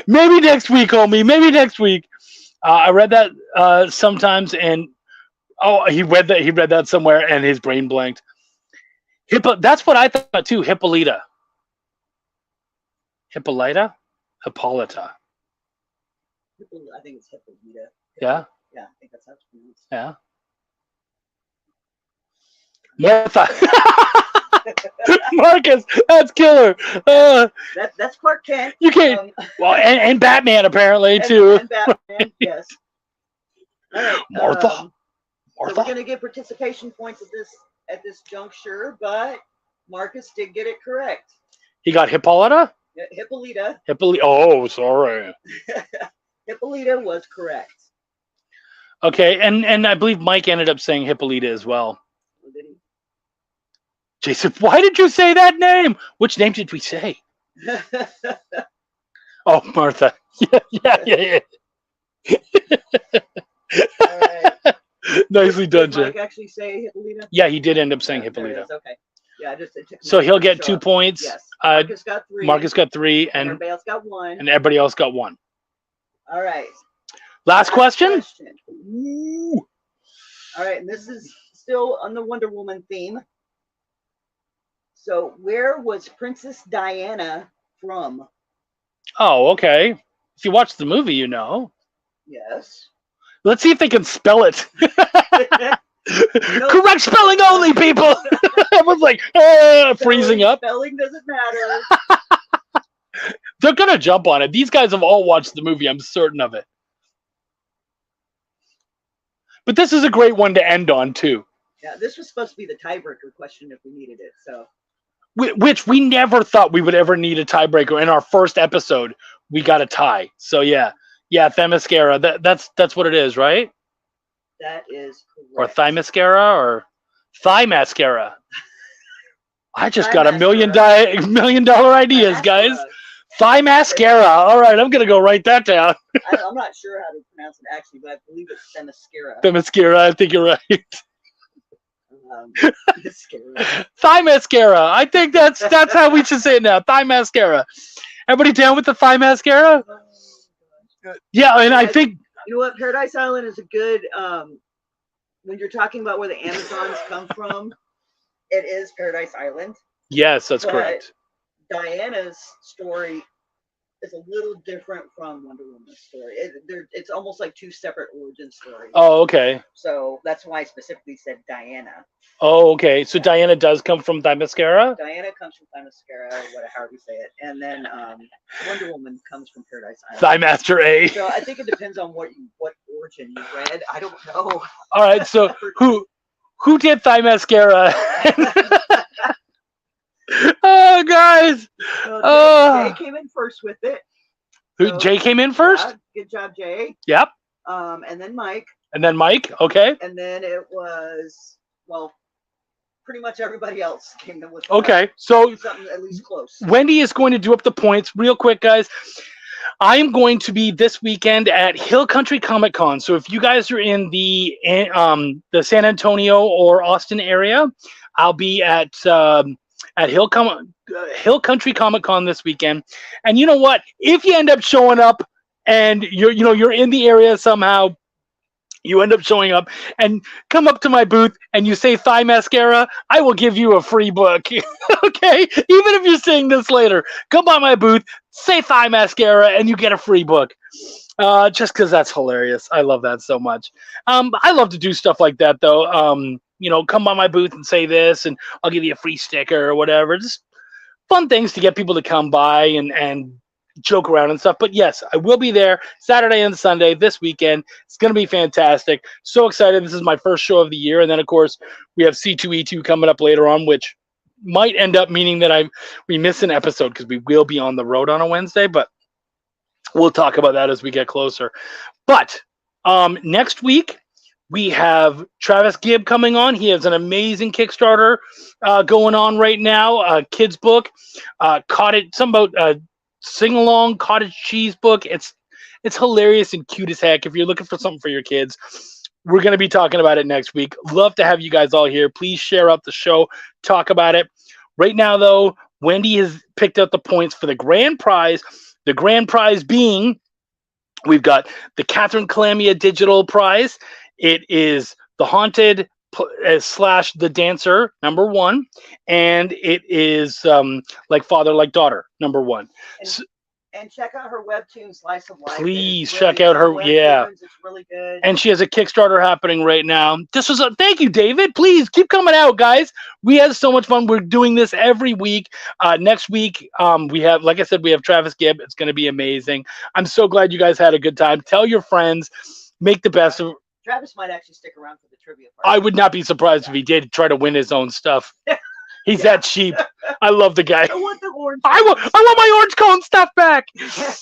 Maybe next week, homie. Maybe next week. I read that sometimes, and he read that somewhere, and his brain blanked. That's what I thought too. Hippolyta. Hippolyta. I think it's Hippolyta. Yeah. Yeah, I think that's how it's pronounced. Yeah. Martha. Marcus, that's killer. That's Clark Kent. You can't. Well, and Batman apparently too. And Batman, yes. All right, Martha. So we're going to give participation points at this juncture, but Marcus did get it correct. He got Hippolyta. Hippolyta. Oh, sorry. Hippolyta was correct. Okay, and I believe Mike ended up saying Hippolyta as well. Oh, did he? Jason, why did you say that name? Which name did we say? Oh, Martha. Yeah. All right. Nicely done, Did Mike Jay. actually say Hippolyta? Yeah, he did end up saying There it Hippolyta. is, okay. Yeah, So he'll get 2 points. Yes. Marcus got 3. Marcus got 3, and everybody else got 1. and everybody else got 1. All right. Last question? Ooh. All right, and this is still on the Wonder Woman theme. So, where was Princess Diana from? Oh, okay. If you watch the movie, you know. Yes. Let's see if they can spell it. Correct spelling only, people. Everyone's like freezing up. Spelling doesn't matter. They're gonna jump on it. These guys have all watched the movie. I'm certain of it. But this is a great one to end on too. Yeah, this was supposed to be the tiebreaker question if we needed it. So. Which we never thought we would ever need a tiebreaker. In our first episode, we got a tie. So yeah, Themyscira. That's what it is, right? That is correct. Or Thymyscira or Thigh Mascara. I just got $1 million ideas, guys. Thigh Mascara. All right, I'm gonna go write that down. I'm not sure how to pronounce it actually, but I believe it's Themyscira. Themyscira. I think you're right. Mascara. Thigh Mascara. I think that's how we should say it now. Thigh Mascara. Everybody down with the Thigh Mascara? Yeah, and I think you know what, Paradise Island is a good when you're talking about where the Amazons come from. It is Paradise Island. yes, that's correct. Diana's story is a little different from Wonder Woman's story. It's almost like two separate origin stories. Oh, okay. So that's why I specifically said Diana. Oh, okay. So Diana does come from Themyscira? Diana comes from Themyscira, however you say it. And then Wonder Woman comes from Paradise Island. Themaster A. So I think it depends on what origin you read. I don't know. All right. So who did Themyscira? Oh, guys. So Jay came in first with it. So, Jay came in first? Yeah, good job, Jay. Yep. And then Mike. And then Mike. Okay. And then it was, well, pretty much everybody else came in with okay. So something at least close. Wendy is going to do up the points real quick, guys. I am going to be this weekend at Hill Country Comic Con. So if you guys are in the San Antonio or Austin area, I'll be at Hill Country Comic Con this weekend. And you know what? If you end up showing up and you're in the area somehow, you end up showing up and come up to my booth and you say Themyscira, I will give you a free book. Okay? Even if you're seeing this later, come by my booth, say Themyscira, and you get a free book. Just because that's hilarious. I love that so much. I love to do stuff like that, though. Come by my booth and say this, and I'll give you a free sticker or whatever. Just fun things to get people to come by and joke around and stuff. But yes, I will be there Saturday and Sunday this weekend. It's going to be fantastic. So excited. This is my first show of the year. And then, of course, we have C2E2 coming up later on, which might end up meaning that we miss an episode because we will be on the road on a Wednesday. But we'll talk about that as we get closer. But next week, we have Travis Gibb coming on. He has an amazing Kickstarter going on right now. A kid's book, sing-along cottage cheese book. It's hilarious and cute as heck. If you're looking for something for your kids, we're going to be talking about it next week. Love to have you guys all here. Please share up the show. Talk about it. Right now, though, Wendy has picked out the points for the grand prize. The grand prize being, we've got the Catherine Calamia digital prize. It is the Haunted / The Dancer, number 1. And it is Like Father, Like Daughter, number 1. And check out her webtoon, Slice of Life. Please check out her, yeah. It's really good. And she has a Kickstarter happening right now. Thank you, David. Please keep coming out, guys. We had so much fun. We're doing this every week. Next week, we have, like I said, we have Travis Gibb. It's going to be amazing. I'm so glad you guys had a good time. Tell your friends. Make the best of. Travis might actually stick around for the trivia part. I would not be surprised if he did try to win his own stuff. He's that cheap. I love the guy. I want the orange. I want my orange cone stuff back. Right.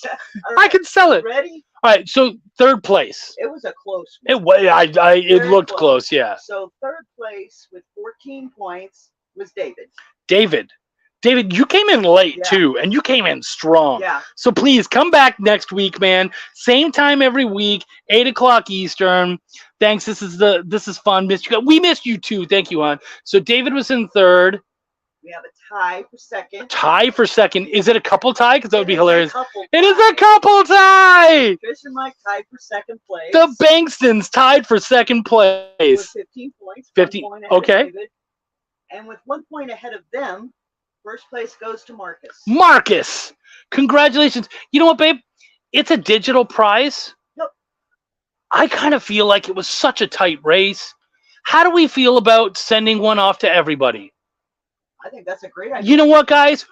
I can sell it. Ready? All right. So third place. It was a close one. It looked close. Yeah. So third place with 14 points was David. David, you came in late too, and you came in strong. Yeah. So please come back next week, man. Same time every week, 8:00 Eastern. Thanks. This is fun. We missed you too. Thank you, hon. So David was in third. We have a tie for second. Tie for second. Is it a couple tie? Because that would be hilarious. It is a couple tie. Trish and Mike tied for second place. The Bankstons tied for second place. With 15 points. 15. Okay. And with 1 point ahead of them, first place goes to Marcus. Marcus, congratulations. You know what, babe? It's a digital prize. Yep. I kind of feel like it was such a tight race. How do we feel about sending one off to everybody? I think that's a great idea. You know what, guys?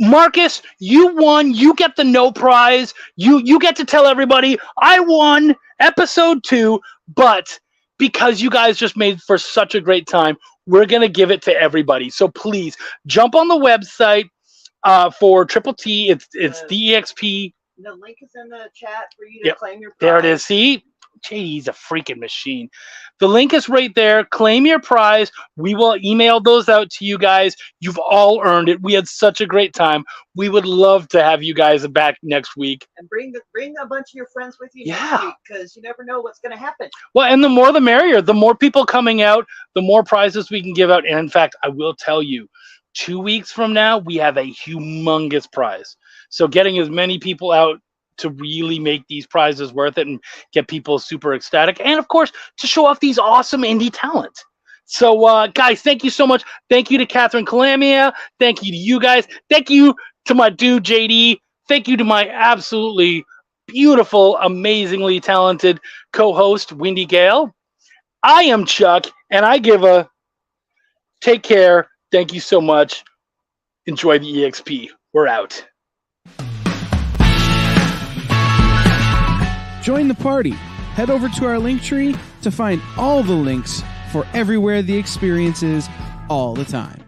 Marcus, you won. You get the no prize. You get to tell everybody, I won episode 2, but because you guys just made for such a great time, we're going to give it to everybody. So please jump on the website for Triple T. It's the EXP. The link is in the chat for you to claim your prize. There it is. See? JD's a freaking machine. The link is right there. Claim your prize. We will email those out to you guys. You've all earned it. We had such a great time. We would love to have you guys back next week. And bring a bunch of your friends with you next week, because you never know what's going to happen. Well, and the more the merrier. The more people coming out, the more prizes we can give out. And in fact, I will tell you, 2 weeks from now, we have a humongous prize. So getting as many people out to really make these prizes worth it and get people super ecstatic. And of course, to show off these awesome indie talent. So guys, thank you so much. Thank you to Catherine Calamia. Thank you to you guys. Thank you to my dude, JD. Thank you to my absolutely beautiful, amazingly talented co-host, Wendy Gale. I am Chuck, and I give a take care. Thank you so much. Enjoy the EXP. We're out. Join the party. Head over to our Linktree to find all the links for everywhere the experience is all the time.